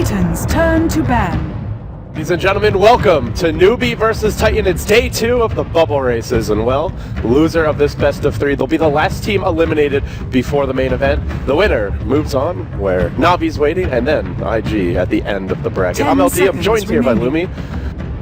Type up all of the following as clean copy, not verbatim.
Titans turn to ban. Ladies and gentlemen, welcome to Newbee versus Titan. It's day 2 of the bubble races, and well, loser of this best of 3, they'll be the last team eliminated before the main event. The winner moves on, where Navi's waiting, and then IG at the end of the bracket. I'm LD, I'm joined here by Lumi.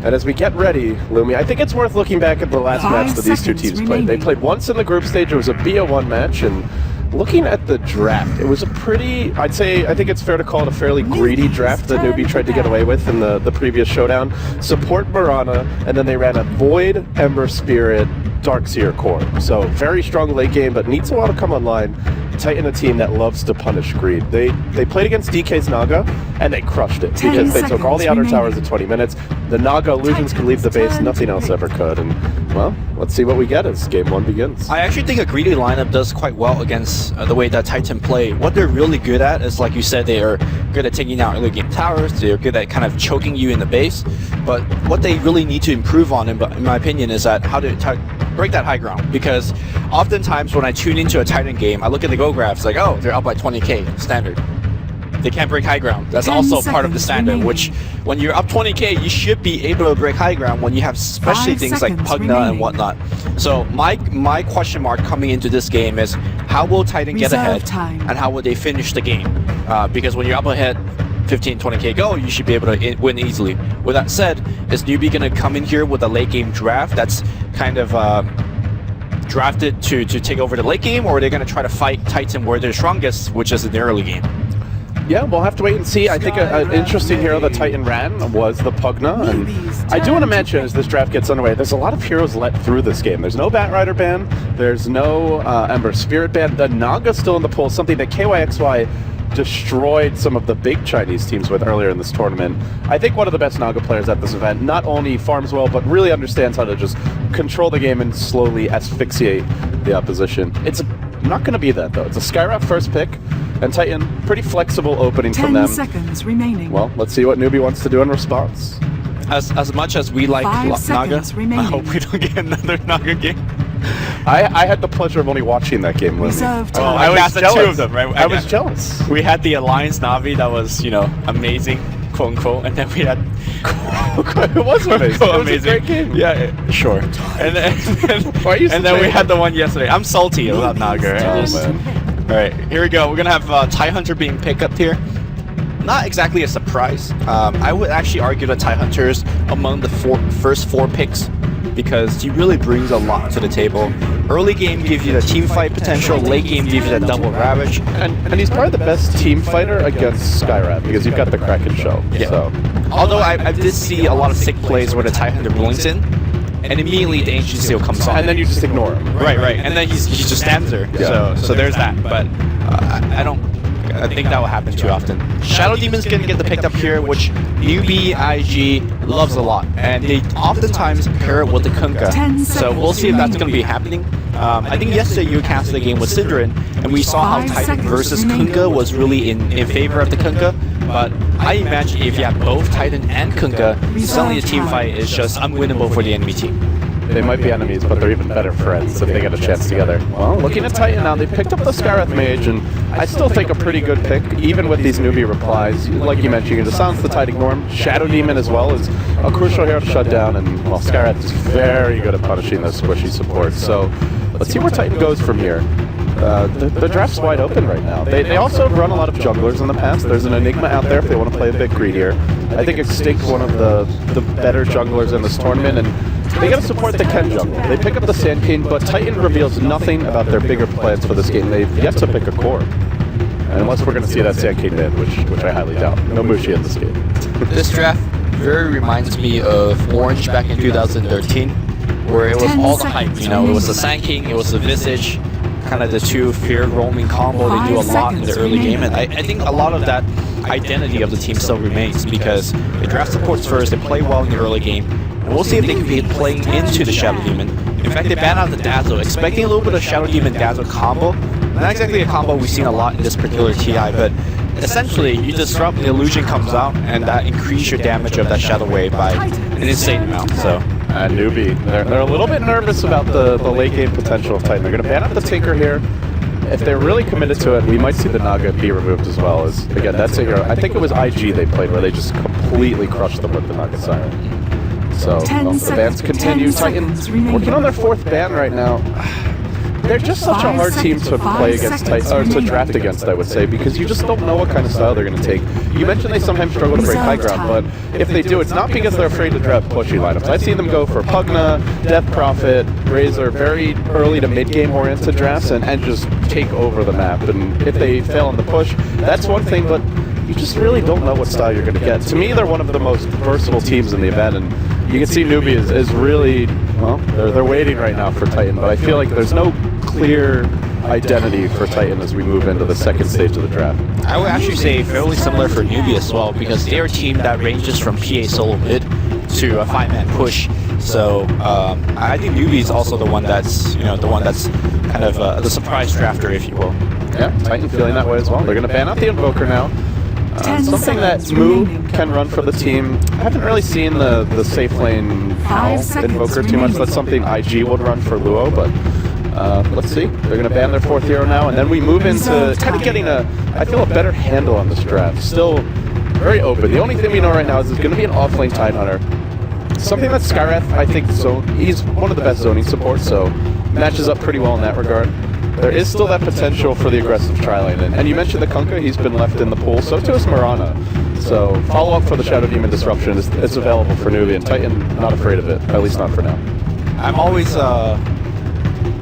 And as we get ready, Lumi, I think it's worth looking back at the last match that these two teams played. They played once in the group stage. It was a BO1 match, and looking at the draft, it was a pretty, I think it's fair to call it a fairly greedy draft that Newbee tried to get away with in the previous showdown. Support Mirana, and then they ran a Void, Ember Spirit, Darkseer core. So very strong late game, but needs a while to come online. Titan, a team that loves to punish greed. They played against DK's Naga, and they crushed it because they took all the outer towers in 20 minutes. The Naga illusions could leave the base, nothing else ever could. And, well, let's see what we get as game 1 begins. I actually think a greedy lineup does quite well against the way that Titan play. What they're really good at is, like you said, they are good at taking out early game towers. They're good at kind of choking you in the base. But what they really need to improve on, in my opinion, is that how to break that high ground. Because oftentimes when I tune into a Titan game, I look at the go graphs like, oh, they're up by 20k standard. They can't break high ground. That's also part of the standard, which when you're up 20k, you should be able to break high ground when you have especially things like Pugna and whatnot. So my question mark coming into this game is, how will Titan get ahead and how will they finish the game? Because when you're up ahead 15, 20k go, you should be able to win easily. With that said, is Newbee going to come in here with a late game draft that's kind of drafted to take over the late game, or are they going to try to fight Titan where they're strongest, which is in the early game? Yeah, we'll have to wait and see. I think an interesting hero that Titan ran was the Pugna, and I do want to mention as this draft gets underway, there's a lot of heroes let through this game. There's no Batrider ban, there's no Ember Spirit ban, the Naga's still in the pool, something that KYXY destroyed some of the big Chinese teams with earlier in this tournament. I think one of the best Naga players at this event not only farms well, but really understands how to just control the game and slowly asphyxiate the opposition. It's not going to be that, though. It's a Skywrath first pick, and Titan, pretty flexible opening from them. 10 seconds remaining. Well, let's see what Newbee wants to do in response. As much as we like Naga, I hope we don't get another Naga game. I had the pleasure of only watching that game. I was jealous. 2 of them, right? I was jealous. We had the Alliance Navi that was, you know, amazing, quote unquote, and then we had it was amazing. It was a great game. Yeah, sure. And then we had the one yesterday. I'm salty about Naga. Man. All right, here we go. We're gonna have Tidehunter being picked up here. Not exactly a surprise. I would actually argue that Tidehunter is among the first 4 picks because he really brings a lot to the table. Early game gives you the team fight potential, late game gives you that double ravage. And he's probably the best team fighter against Skywrath because you've got the Kraken shell. Yeah. So. Although I did see a lot of sick plays where the Tidehunter blinks in, and immediately the Ancient Seal comes on. And then you just ignore him. Right. And then he just stands there. Yeah. So there's that. But I think that will happen too often. Shadow Demon's gonna get the pick up here, which Newbee IG loves a lot, and they oftentimes pair it with the Kunkka. So we'll see if that's gonna be happening. I think yesterday you casted a game with Synderen, and we saw how Titan versus Kunkka was really in favor of the Kunkka. But I imagine if you have both Titan and Kunkka, suddenly the team fight is just unwinnable for the enemy team. They might be enemies, but they're even better friends if they get a chance together. Well, looking at Titan now, they picked up the Skywrath Mage, and I still think a pretty good pick, even with these Newbee replies. Like you mentioned, you can just silence the Tide ignore him. Shadow Demon as well is a crucial hero to shut down, and well, Skywrath is very good at punishing those squishy supports. So let's see where Titan goes from here. The draft's wide open right now. They also run a lot of junglers in the past. There's an Enigma out there if they want to play a bit greedier. I think Extinct one of the better junglers in this tournament, and they gotta support the Ken jungle. They pick up the Sand King, but Titan reveals nothing about their bigger plans for this game. They've yet to pick a core. Unless we're gonna see that Sand King in, which I highly doubt. No Mushi in this game. This draft very reminds me of Orange back in 2013, where it was all the hype. You know, it was the Sand King, it was the Visage, kind of the 2 feared roaming combo. They do a lot in the early game, and I think a lot of that identity of the team still remains because they draft supports first, they play well in the early game, and we'll see if they can be playing into the Shadow Demon. In fact, they banned out the Dazzle, expecting a little bit of Shadow Demon Dazzle combo. Not exactly a combo we've seen a lot in this particular TI, but essentially you disrupt, the illusion comes out, and that increases your damage of that Shadow Wave by an insane amount. So Newbee, they're a little bit nervous about the late game potential of Titan. They're going to ban out the Tinker here. if they're really committed to it, we might see the Naga be removed as well. As again, that's a hero. I think it was IG they played where they just completely crushed them with the Naga Siren. So the bans continue. Titan working on their 4th ban right now. They're just such a hard team to play against, or to draft against, I would say, because you just don't know what kind of style they're going to take. You mentioned they sometimes struggle to break high ground, but if they do, it's not because they're afraid to draft pushy lineups. I've seen them go for Pugna, Death Prophet, Razor, very early to mid-game oriented drafts, and just take over the map. And if they fail on the push, that's one thing, but you just really don't know what style you're going to get. To me, they're one of the most versatile teams in the event, and you can see Newbee is really, well, they're waiting right now for Titan, but I feel like there's no clear identity for Titan as we move into the 2nd stage of the draft. I would actually say fairly similar for Newbee as well, because they're a team that ranges from PA solo mid to a 5-man push. So I think Newbee is also the one that's, kind of the surprise drafter, if you will. Yeah, Titan feeling that way as well. They're going to ban out the Invoker now. Something that Moo can run for the team. I haven't really seen the safe lane Invoker too much. That's something IG would run for Luo, but let's see. They're going to ban their 4th hero now, and then we move into kind of getting I feel a better handle on this draft. Still very open. The only thing we know right now is there's going to be an off-lane Tidehunter. Something that Skywrath, I think, he's one of the best zoning supports, so matches up pretty well in that regard. There is still that potential for the aggressive tri-lane, and you mentioned the Kunkka, he's been left in the pool, so too is Mirana. So follow-up for the Shadow Demon Disruption is available for Newbee, and Titan not afraid of it, at least not for now. I'm always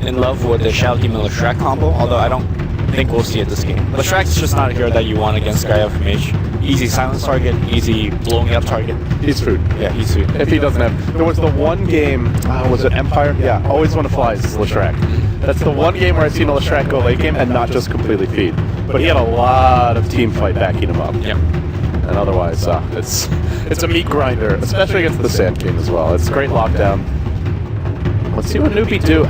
in love with the Shadow Demon Leshrac combo, although I don't think we'll see it this game. Leshrac's just not a hero that you want against Skywrath Mage. Easy silence target, easy blowing up target. He's food. Yeah, he's food. If he doesn't have... There was the one game, was it Empire? Yeah, always when it flies is Leshrac. That's the one game where I've seen a Leshrac go late game and not just completely feed. But he had a lot of team fight backing him up. Yep. And otherwise, it's a meat grinder, especially against the Sand King as well. It's great lockdown. Let's see what Newbee do.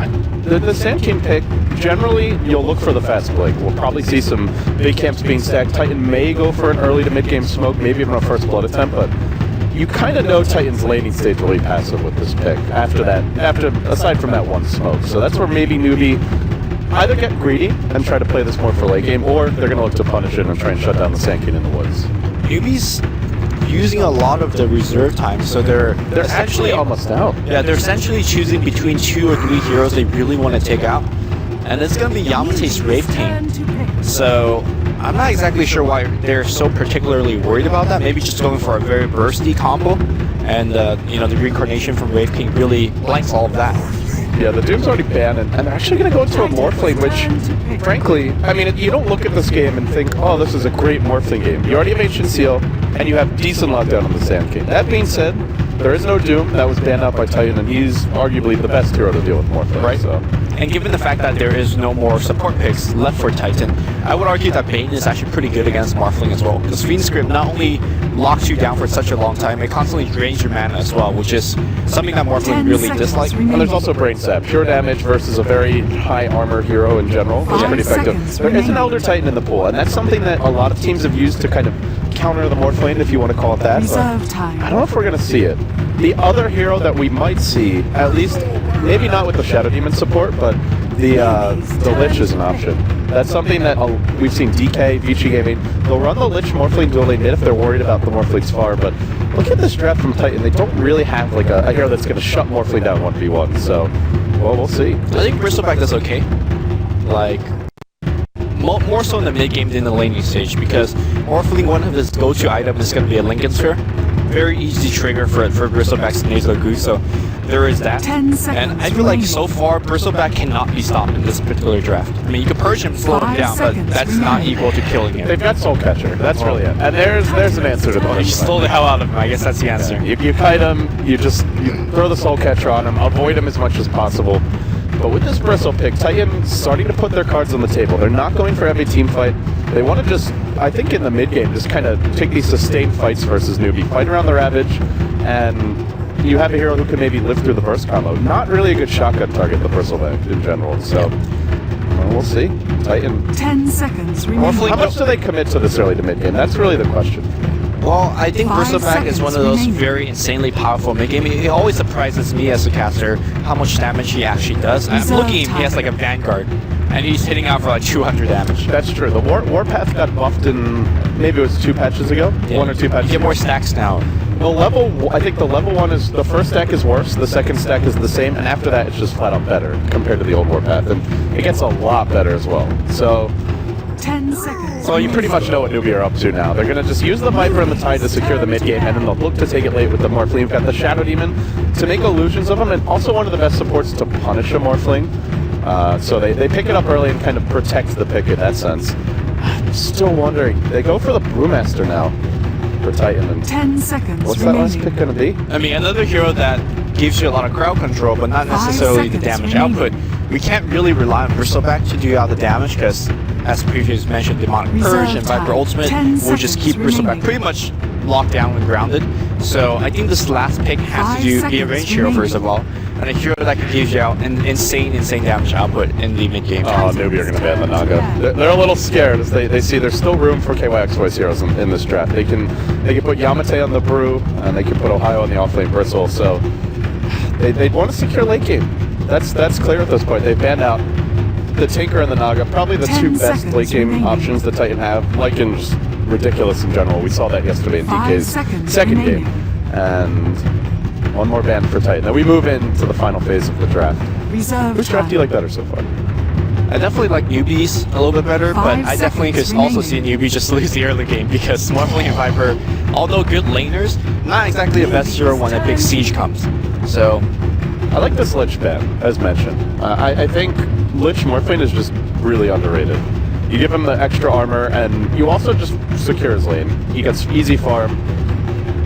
The Sand King pick, generally, you'll look for the fast Blake. We'll probably see some big camps being stacked. Titan may go for an early to mid-game smoke, maybe even a first blood attempt, but you kind of know Titan's laning stage will be passive with this pick aside from that one smoke. So that's where maybe Newbee either get greedy and try to play this more for late game, or they're going to look to punish it and try and shut down the Sand King in the woods. Newbee's using a lot of the reserve time, so they're actually almost out. Yeah, they're essentially choosing between 2 or 3 heroes they really want to take out, and it's going to be Yamate's Wraith King. So I'm not exactly sure why they're so particularly worried about that. Maybe just going for a very bursty combo, and the reincarnation from Wraith King really blanks all of that. Yeah, the Doom's already banned, and they're actually going to go into a Morphling, which, frankly, I mean, you don't look at this game and think, oh, this is a great Morphling game. You already have Ancient Seal, and you have decent lockdown on the Sand King. That being said, there is no Doom. That was banned out by Titan, and he's arguably the best hero to deal with Morphling. Right. So. And given the fact that there is no more support picks left for Titan, I would argue that Bane is actually pretty good against Morphling as well. Because Fiend Script not only locks you down for such a long time, it constantly drains your mana as well, which is something that Morphling really dislikes. And there's also Brain Sap. Pure damage versus a very high armor hero in general is pretty effective. There is an Elder Titan in the pool, and that's something that a lot of teams have used to kind of counter the Morphling, if you want to call it that. But I don't know if we're going to see it. The other hero that we might see, at least, maybe not with the Shadow Demon support, but the Lich is an option. That's something that we've seen DK, Vici Gaming, they'll run the Lich Morphling dual lane mid if they're worried about the Morphling's far, but look at this draft from Titan. They don't really have like a hero that's going to shut Morphling down 1v1, so, well, we'll see. I think Bristleback does okay. Like, more so in the mid-game than the laning stage, because Morphling, one of his go-to items is going to be a Lincoln Sphere. Very easy trigger for Bristleback's Nasal Goose, so there is that. And I feel like so far, Bristleback cannot be stopped in this particular draft. I mean, you can purge him, slow him down, but that's not equal to killing him. They've got Soul Catcher, that's really it. And there's an answer to the question. You stole the hell out of him, I guess that's the answer. Yeah, you kite him, you throw the Soul Catcher on him, avoid him as much as possible. But with this Bristle pick, Titan's starting to put their cards on the table. They're not going for every team fight. They want to just, I think in the mid-game, just kind of take these sustained fights versus Newbee. Fight around the Ravage, and you have a hero who can maybe live through the burst combo. Not really a good shotgun target, the Bristleback, in general. So, well, we'll see. Titan. 10 seconds remaining. How much do they commit to this early to mid-game? That's really the question. Well, I think Bristleback is one of those very insanely powerful mid-game. It always surprises me as a caster how much damage he actually does. I'm looking, he has like a Vanguard, And he's hitting out for like 200 damage. That's true. The Warpath got buffed in, maybe it was 2 patches ago? Yeah. 1 or 2 patches You get ago. more stacks now. I think the level 1 is, the first stack is worse, the second stack is the same, and after that it's just flat out better compared to the old Warpath, and it gets a lot better as well. So, 10 seconds. so you pretty much know what Newbee are up to now. They're going to just use the Viper and the Tide to secure the mid game, and then they'll look to take it late with the Morphling. You've got the Shadow Demon to make illusions of him, and also one of the best supports to punish a Morphling. So they pick it up early and kind of protect the pick in that sense. I'm still wondering, they go for the Brewmaster now for Titan. And 10 seconds what's that remaining. last pick going to be? I mean, another hero that gives you a lot of crowd control, but not 5 necessarily the seconds damage remaining. output. We can't really rely on Bristleback to do out the damage because, as previously mentioned, Demonic Reserve Purge and Viper time. Ultimate 10 will just keep seconds Bristleback remaining. pretty much locked down and grounded. So I think this last pick has 5 to be a seconds range hero remaining. first of all, and a hero that can give you out an insane damage output in the mid game. Oh, Newbee are going to ban the Naga. They're a little scared as they see there's still room for KYX voice heroes in this draft. They can put Yamate on the Brew, and they can put Ohio on the offlane Bristle. So they want to secure late game. That's clear at this point. They banned out the Tinker and the Naga, probably the 10 two best seconds late game remaining. options the Titan have. Lycan's ridiculous in general. We saw that yesterday in 5 DK's seconds second remaining. game. And one more ban for Titan. Then we move into the final phase of the draft. Reserve Whose draft do you time. like better so far? I definitely like newbies a little bit better, but 5 I definitely could seconds also see a remaining. newbie just lose the early game because Morphling and Viper, although good laners, not exactly the best hero when a big siege comes. So, I like this Lich ban, as mentioned. I think Lich Morphling is just really underrated. You give him the extra armor, and you also just secure his lane. He gets easy farm.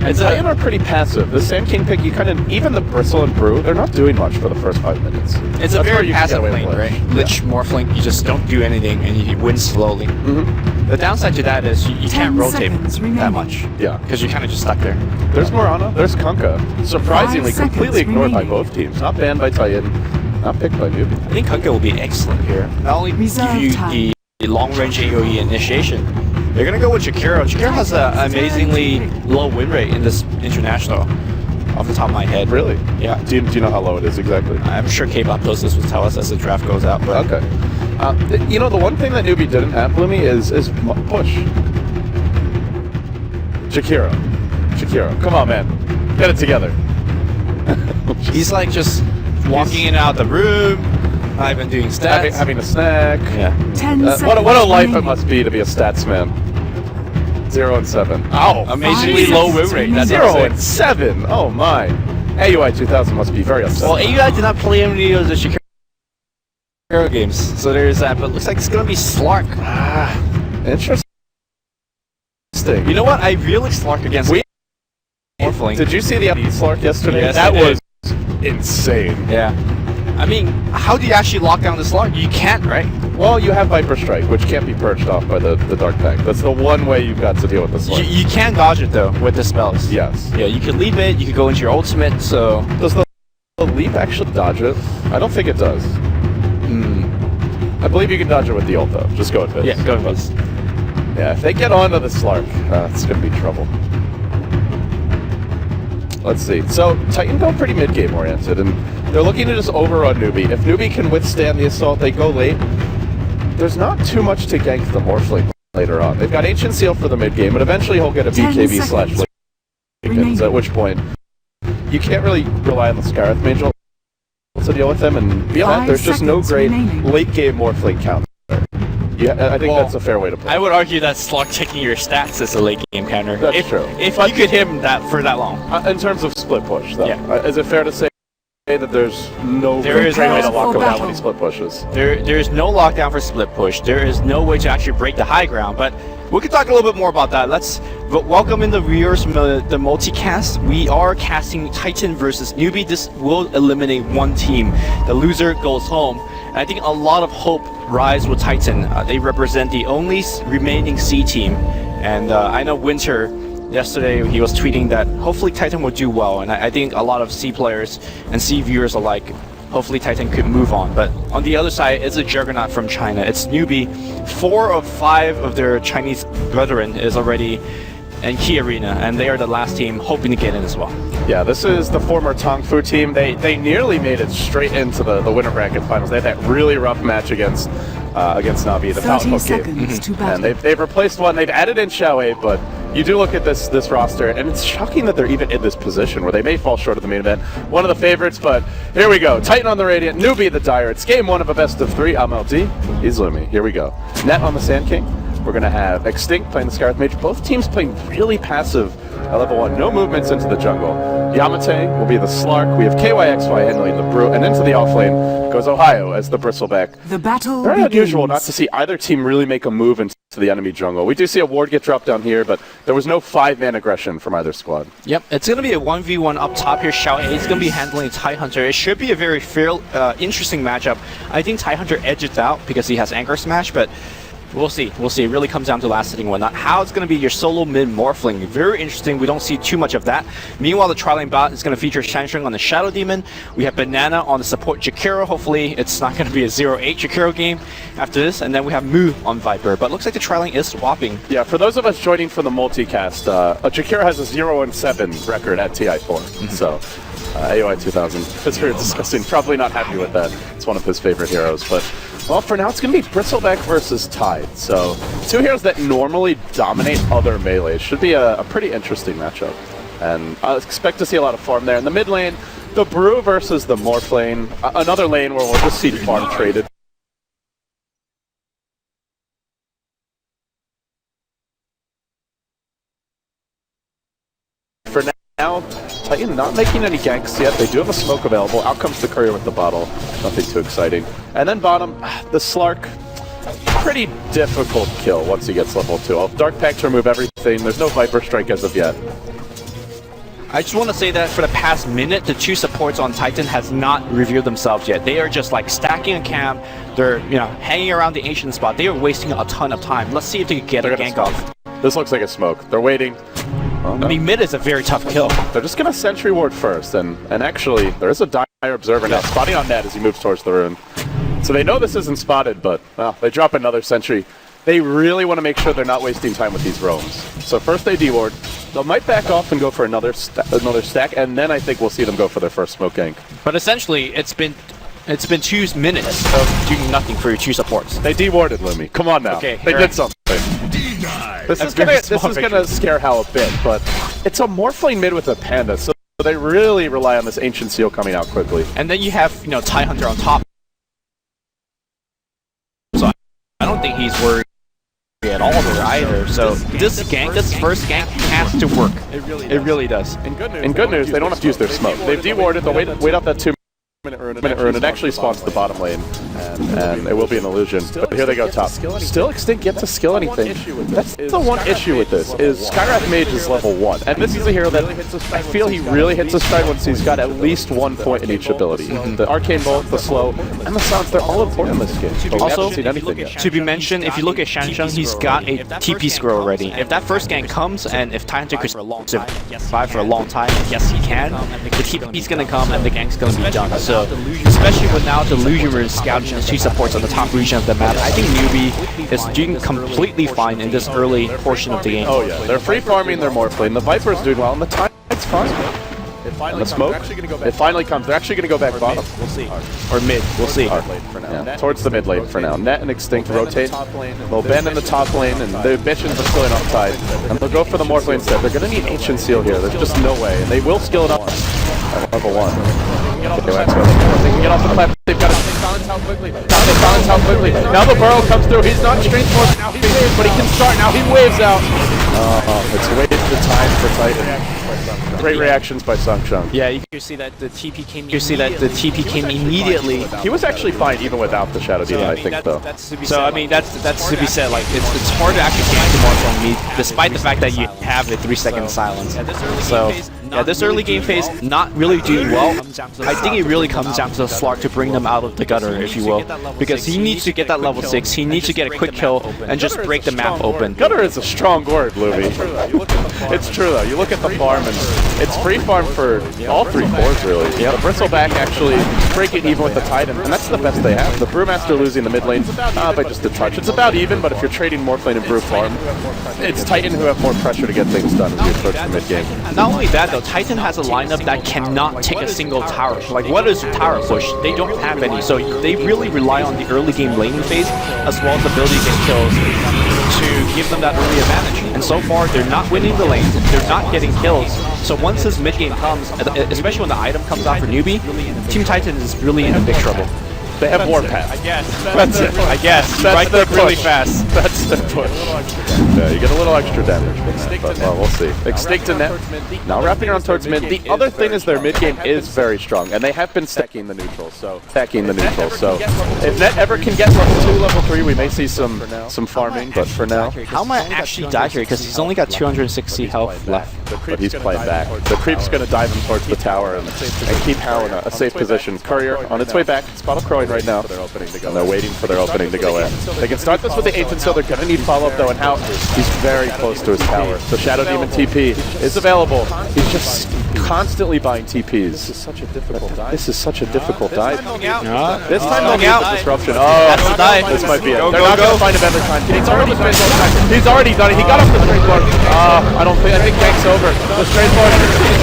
And Titan are pretty passive. The Sand King pick, you kind of, even the Bristle and Brew, they're not doing much for the first 5 minutes. it's a That's where very you can get passive away lane, with right? Lich. Lich, Morphling, you just don't do anything and you win slowly. Mm-hmm. The downside to that is you 10 can't rotate seconds that remaining. much. Yeah. Because you're kind of just stuck there. There's Morana, there's Kunkka. Surprisingly, 5 seconds completely ignored by remaining. both teams. Not banned by Titan, not picked by Newbee. I think Kunkka will be excellent here. Not only Reserve give you time. the long-range AoE initiation, they're going to go with Jakiro. Jakiro has an amazingly low win rate in this international, off the top of my head. Really? Yeah. Do you know how low it is exactly? I'm sure K-pop Posters will tell us as the draft goes out. But Okay. You know, the one thing that Newbee didn't have, Bloomy, is push. Jakiro, come on, man, get it together. he's like just walking in and out the room, not even doing stats. having a snack. Yeah. 10 seconds What a life it remaining. must be to be a stats man. 0 and 7. Oh, Amazingly 5 low win seconds rate. That's remaining. 0 what I'm and saying. 7. Oh my. AUI 2000 must be very upset. Well, AUI did not play any of the Jakiro games, so there's that. But it looks like it's going to be Slark. Interesting. You know what? I really Slark against Morphling. Did you see the Slark yesterday? Yes, that I did. was insane. Yeah. I mean, how do you actually lock down the Slark? You can't, right? Well, you have Viper Strike, which can't be purged off by the Dark Pack. That's the one way you've got to deal with the Slark. You can dodge it, though, with the spells. Yes. Yeah, you can leave it, you can go into your ultimate, so... Does the leap actually dodge it? I don't think it does. I believe you can dodge it with the ult, though. Just go with this. Yeah, go with this. Yeah, if they get onto the Slark, it's going to be trouble. Let's see. So, Titan go pretty mid-game oriented, and they're looking to just overrun Newbee. If Newbee can withstand the assault, they go late. There's not too much to gank the Morphling later on. They've got Ancient Seal for the mid-game, but eventually he'll get a 10 BKB slash seconds Lycans, remaining. at which point you can't really rely on the Scarith Mage to deal with them, and beyond that, 5 there's just no seconds great remaining. late-game Morphling counter. Yeah, I think Well, that's a fair way to play. I would argue that Slark taking your stats is a late game counter. That's if, true. If But- you could hit him that for that long. In terms of split push, though, Yeah. is it fair to say that there's no There is great way to no lock him down battle. when he split pushes? There is no lockdown for split push. There is no way to actually break the high ground, but we could talk a little bit more about that. Let's welcome in the viewers from the multicast. We are casting Titan versus Newbee. This will eliminate one team. The loser goes home. And I think a lot of hope rise with Titan. They represent the only remaining C team. And I know Winter, yesterday he was tweeting that hopefully Titan will do well. And I think a lot of C players and C viewers alike, hopefully Titan could move on. But on the other side, it's a juggernaut from China. It's Newbee. 4 of 5 of their Chinese brethren is already and Key Arena, and they are the last team hoping to get in as well. Yeah, this is the former Tongfu team. They nearly made it straight into the winter bracket finals. They had that really rough match against Na'Vi, the 30 Falcon seconds to battle. and they've replaced one. They've added in Xiaowei, but you do look at this roster, and it's shocking that they're even in this position where they may fall short of the main event. One of the favorites, but here we go. Titan on the Radiant, Newbee the Dire. It's game 1 of a best of 3. I'm LD, he's Lumi. Here we go. Net on the Sand King. We're going to have Extinct playing the Scarlet Mage. Both teams playing really passive at level 1. No movements into the jungle. Yamate will be the Slark. We have KYXY handling the Brute. And into the offlane goes Ohio as the Bristleback. The battle Very begins. unusual not to see either team really make a move into the enemy jungle. We do see a ward get dropped down here, but there was no 5-man aggression from either squad. Yep, it's going to be a 1v1 up top here. Xiaowei is going to be handling Tidehunter. It should be a very interesting matchup. I think Tidehunter edges out because he has Anchor Smash, but we'll see. We'll see. It really comes down to last hitting whatnot. How it's going to be your solo mid Morphling. Very interesting. We don't see too much of that. Meanwhile, the tri-lane bot is going to feature Shansheng on the Shadow Demon. We have Banana on the support Jakiro. Hopefully, it's not going to be a 0-8 Jakiro game after this. And then we have Mu on Viper. But looks like the tri-lane is swapping. Yeah, for those of us joining from the multicast, Jakiro has a 0-7 record at TI4. So, AOI 2000. It's very disgusting. Probably not happy with that. It's one of his favorite heroes, but well, for now, it's going to be Bristleback versus Tide. So, 2 heroes that normally dominate other melees. Should be a pretty interesting matchup. And I expect to see a lot of farm there. In the mid lane, the Brew versus the Morph lane. Another lane where we'll just see farm traded. For now, Titan not making any ganks yet. They do have a smoke available. Out comes the courier with the bottle. Nothing too exciting. And then bottom, the Slark. Pretty difficult kill once he gets level 2. I'll Dark Pact to remove everything. There's no Viper Strike as of yet. I just want to say that for the past minute, the 2 supports on Titan has not revealed themselves yet. They are just like stacking a camp. They're hanging around the ancient spot. They are wasting a ton of time. Let's see if they can get a gank off. This looks like a smoke. They're waiting. Oh, no. I mean, mid is a very tough kill. They're just going to Sentry Ward first, and actually, there is a Dire Observer now, spotting on Net as he moves towards the rune. So they know this isn't spotted, but well, they drop another Sentry. They really want to make sure they're not wasting time with these roams. So first they D-Ward. They might back off and go for another stack, and then I think we'll see them go for their first smoke gank. But essentially, it's been 2 minutes of doing nothing for your 2 supports. They D-Warded Lumi. Come on now. Okay, they did something. This is gonna scare Hal a bit, but it's a Morphling mid with a Panda, so they really rely on this Ancient Seal coming out quickly. And then you have, Tidehunter on top. So I don't think he's worried at all there either. So this first gank has to work. It really does. In good news, they don't have to use their smoke. They've D-Warded, they'll wait out that 2-minute rune. It actually spawns the bottom lane, and it will be an illusion. But here they go top. Still Extinct yet to skill anything. That's the one issue with this, is Skywrath Mage is level 1. And this is a hero that I feel he really hits his stride once he's got at least 1 point in each ability. The Arcane Bolt, the Slow, and the Silence, they're all important in this game. But we haven't seen anything yet. To be mentioned, if you look at Shansheng, he's got a TP scroll already. If that first gank comes, and if Tidehunter could survive for a long time, yes he can, the TP's gonna come and the gank's gonna be done. So, especially with now Delusion is scouting the 2 supports on the top region of the map, I think Newbee is doing completely fine in this early portion of the game. Oh yeah, they're free farming their Morphling. The Viper's doing well, and the Tide's fine. And the smoke, it finally comes. They're actually going to go back bottom. We'll see. Or mid, we'll see. Yeah, towards the mid lane for now. Net and Extinct rotate. They'll bend in the top lane, and the missions are skilling off side. And they'll go for the Morph lane instead. They're going to need Ancient Seal here. There's just no way. And they will skill it up at level 1. They can get off the platform. They've got to balance how quickly. Balance how quickly. Now the Burrow comes through. He's not strength force. Now he waves, but he can start. Now he waves out. It's wasted time for Titan. Great reactions by Sangcheng. Yeah, you see that the TP came. You see that the TP came immediately. He was actually fine even without the Shadow Demon, I think, though. So I mean, that's to be said. Like it's hard to actually gank the Morph on me, despite the fact that you have a 3-second silence. So Yeah, this early game phase not really doing well. I think it really comes down to the Slark to bring them out of the gutter, if you will, because he needs to get that level 6, he needs to get a quick kill and just break the map open. Gutter is a strong word, Luby. It's true though. You look at the farm and it's free farm for all 3 cores really. The Bristleback actually breaking even with the Titan, and that's the best they have. The Brewmaster losing the mid lane by just a touch. It's about even, but if you're trading Morph lane and Brew farm, it's Titan who have more pressure to get things done as you approach the mid game. Not only that though, Titan has a lineup that cannot take a single tower. Like, what is tower push? They don't have any, so they really rely on the early game laning phase as well as the ability to get kills to give them that early advantage. And so far, they're not winning the lanes, they're not getting kills. So once this mid game comes, especially when the item comes out for Newbee, Team Titan is really in big trouble. They have Warpath. I guess. That's it. I guess. That's right their click really push. fast. That's their push. Yeah, you get a little extra damage from that, but well, we'll see. Extinct to net. Now wrapping around towards mid. The other thing is their mid game is very strong, and they have been stacking the neutrals. So if net ever can get level 2, level 3, we may see some farming. But for now, How might actually die here? Because he's only got 260 health left. but he's playing back. The creep's going to dive him towards the tower and keep Hal in a safe position. Courier on its way back. Spot of crowing right now. And they're waiting for their opening to go in. They can start this with the Ancient Seal. They're going to need follow-up though, and Hal, he's very close to his tower. The Shadow Demon TP is available. He's just constantly buying TPs. This is such a difficult dive. This time they'll need the disruption. Oh, that's the dive. This might be it. Go, They're go, not going go. to find him every time. Can he turn on the straight forward? He's already done it. He got off the straight forward. I think gank's over. The straight forward.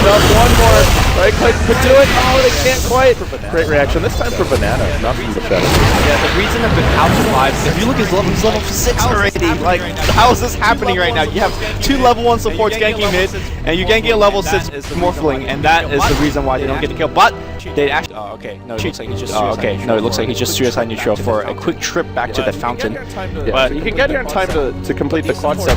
One more. Right click could do it. Oh, they can't quite. Great reaction. This time for Banana, not from the Shadow. Yeah, the reason that Hal survives, if you look at his level, he's level 6 already. Like, how is this happening right now? You have 2 level 1 supports ganking mid, and you ganking a level 6 Morphling, and that is the reason why they don't get the kill. But they actually. Oh, okay. No, it looks like he just. Oh, okay. No, it looks like he just suicide neutral for a quick trip back to the fountain. But you can get here in time to complete the quad set.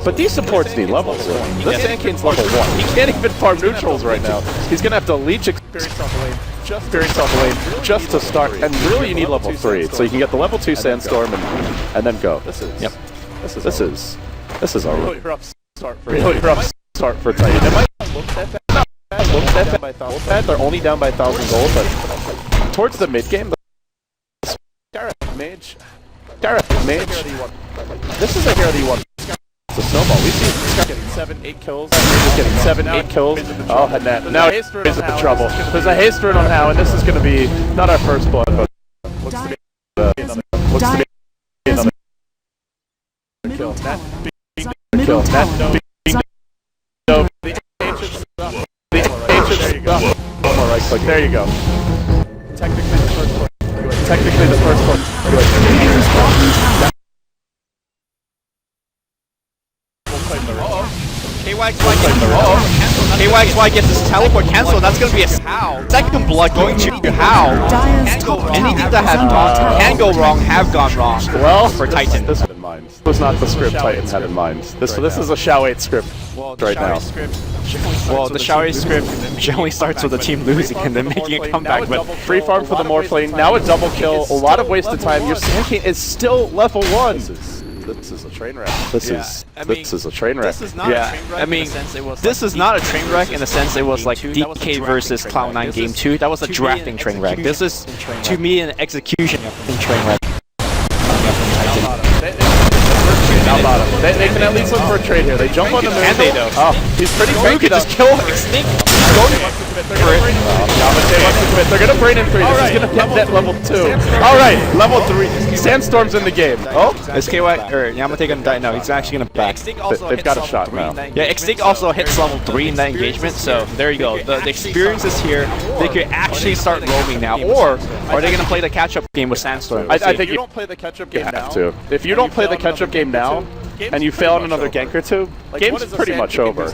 But these supports need levels. This Sankane's level 1. He can't even farm neutrals right now. He's going to have to leech experience off the lane just to start. And really you need level 3. So you can get the level 2 Sandstorm and then go. This is a really rough start for Titan. It might look that they're only down by 1,000 gold, but towards the mid game, Gareth Mage. This is a hero that you want. It's a snowball. We see Scott getting 7-8 kills. He's getting 7-8 kills. Oh, Hanet. Now he's in trouble. There's a haste rune on Hal, and this is going to be not our first blood, but looks to be another kill. Middle tower. One more right click. There you go. Technically the first one. KYXY gets his teleport cancelled. That's going to be a second blood going to Hal. Anything that can go wrong have gone wrong. Well, for Titan. This was not the script Titan had in mind. This is a Shao 8 script right now. Well, the Shao 8 script generally starts with the team losing and then making a comeback, but free farm for the Morph lane. Now a double kill. A lot of wasted time. Your Sankane is still level 1. This is a train wreck. This is a train wreck. Yeah, I mean, this is not a train wreck in the sense it was like DK versus Cloud9 Game 2. That was a drafting train wreck. This is, to me, an execution train wreck. They can at least look for a trade here. They jump on the move. Can they though? Oh, he's pretty quick. Could just kill Extinct. They're gonna brain in 3. This is gonna get that level 2. Alright, level 3. Sandstorm's in the game. Oh, is KY or Yamate gonna die? No, he's actually gonna back. They've got a shot now. Yeah, Extinct also hits level 3 in that engagement, so there you go. The experience is here. They could actually start roaming now, or are they gonna play the catch-up game with Sandstorm? I think you don't play the catch-up game now. If you don't play the catch-up game now, and you fail on another gank or 2, game's pretty much over.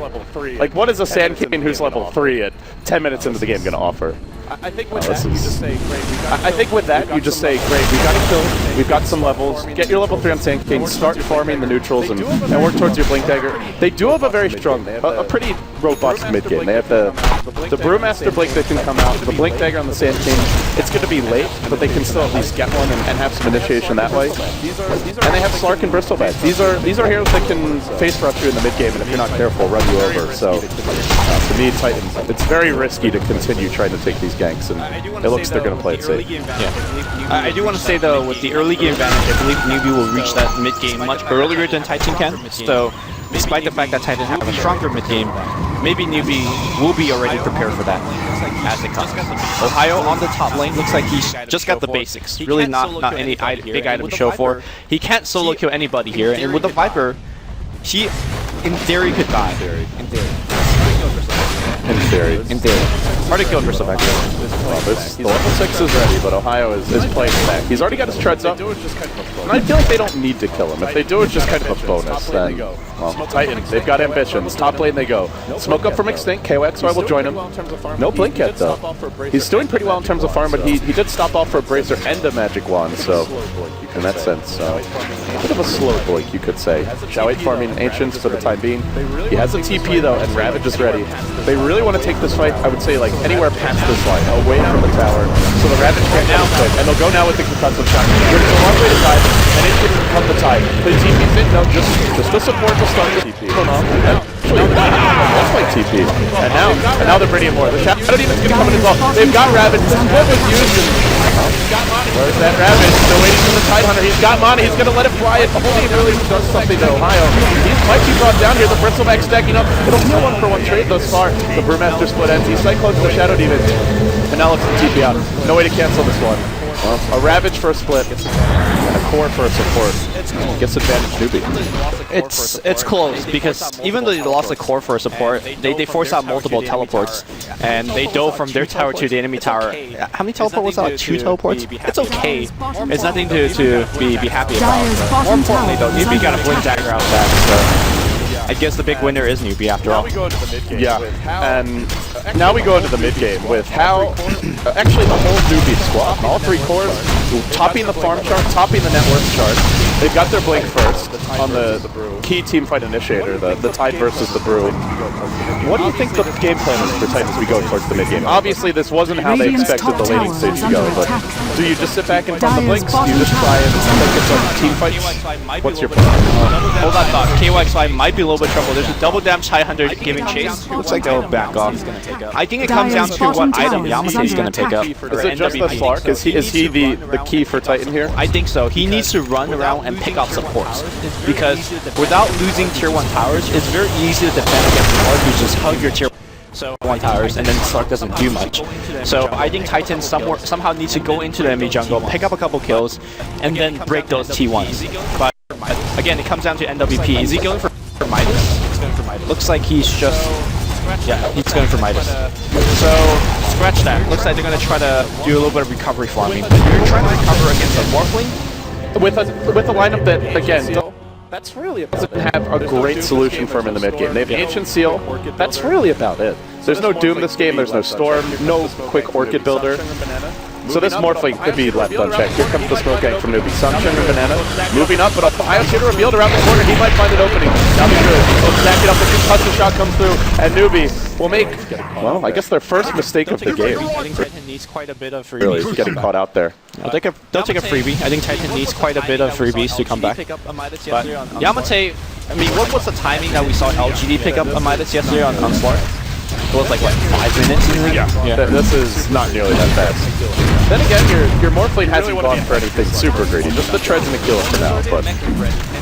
Like, what is a Sankane who's level 3 at 10 minutes into the game going to offer? I think with that, you just say, great. I think with that, you just say, great, we got a kill, we've got some levels, get your level 3 on Sand King, start farming the neutrals, and work towards your Blink Dagger. They do have a very strong, a pretty robust mid game. They have the Brewmaster Blink that can come out, the Blink Dagger on the Sand King. It's going to be late, but they can still at least get one and have some initiation that way. And they have Slark and Bristleback. These are heroes that can face rush you in the mid game, and if you're not careful, run you over. So to me, Titans, it's very risky to continue trying to take these ganks, and it looks they're going to play it safe. Yeah. I do want to say though, with the early game advantage, I believe Newbee will reach that mid game much earlier than Titan can. So despite the fact that Titan have a stronger mid game, maybe Newbee will be already prepared for that as it comes. Ohio on the top lane looks like he's just got the basics. Really not any big item to show for. He can't solo kill anybody here, and with the Viper, he in theory could die. In theory. Hard to kill Bristleback. Well, the level 6 is ready, but Ohio is playing back. He's already got his treads up, and I feel like they don't need to kill him. If they do, it's just kind of a bonus. Then, well, Titans, they've got ambitions. Top lane they go. Smoke up from Extinct, KOXY will join him. No blink yet, though. He's doing pretty well in terms of farm, but he did stop off for a Bracer and a Magic Wand, so in that sense, a bit of a slow blink, you could say. Shao 8 farming Ancients for the time being. He has a TP, though, and Ravage is ready. They really want to take this fight, I would say, like, anywhere past this line, away from the tower. So the Ravage can't now quick, and they'll go now with the concussive shot. Which is a long way to die, and it can cut the tide. Play TP's in, no, just the support will start the TP. That's like TP. And now they're bringing more. The Shadow Demon's gonna come in as well. They've got Ravage. This is what was used, and where's that Ravage? Still waiting for the Tidehunter. He's got Mana. He's gonna let it fly. It only really does something to Ohio. He might be brought down here. The Bristleback stacking up. It'll be a 1-for-1 trade thus far. The Brewmaster split ends. He cyclones the Shadow Demon. And now looks to TP out. No way to cancel this one. Well, a Ravage for a split, and a Core for a support. Gets advantage Newbee. It's close, because even though they lost the Core for a support, they forced out multiple teleports, and they dove from their tower to the enemy tower. How many teleports was that? Like 2 teleports? It's okay. It's nothing to be happy about. More importantly though, Newbee got a Blink Dagger out of that, so I guess the big winner is Newbee after all. Yeah, and now we go into the mid game with how actually the whole Newbee squad, all 3 cores, topping the farm chart, topping the network chart. They've got their Blink first on the key team fight initiator, the Tide versus the Brew. What do you think the game plan is for Titan as we go towards the mid game? Obviously, this wasn't how they expected the laning stage to go, but do you just sit back and farm the Blinks? Do you just try and focus on team fights? What's your plan? Hold that thought. KYXY might be a little bit trouble. There's a double damage Tidehunter giving chase. Looks like they'll back off. I think it comes down to what item Yamate is going to pick up. Is it just the Slark? Is he the key for Titan here? I think so. He needs to run around and pick up supports, because without losing tier 1 towers, it's very easy to defend against Slark. You just hug your tier 1 towers, and then Slark doesn't do much. So I think Titan somehow needs to go into the enemy jungle, pick up a couple kills, and then break those T1s. But again, it comes down to NWP. Is he going for Midas? Looks like he's just... Yeah, he's going for Midas. So, scratch that. Looks like they're going to try to do a little bit of recovery farming. But you're trying to recover against a Morphling? With a lineup that, again, doesn't have a great solution for him in the mid game. They have Ancient Seal. That's really about it. There's no Doom this game. There's no Storm. No quick Orchid builder. So this Morphling could be left unchecked. Here comes the smoke gang from Newbee. Sunshine and Banana moving up, but Ohio should have revealed around the corner. He might find an opening. That'll be good. He'll stack it up. The concussive shot comes through, and Newbee will make, well, I guess their first mistake of the game. I think Titan needs quite a bit of freebies. Really getting caught out there. They'll take a freebie. I think Titan needs quite a bit of freebies to come back. But Yamate, I mean, what was the timing that we saw LGD pick up a Midas yesterday on Slark? It was like, what, 5 minutes? Yeah. This is not nearly that fast. Then again, your Morphling hasn't gone for anything super greedy. Just the treads and the kill for now, but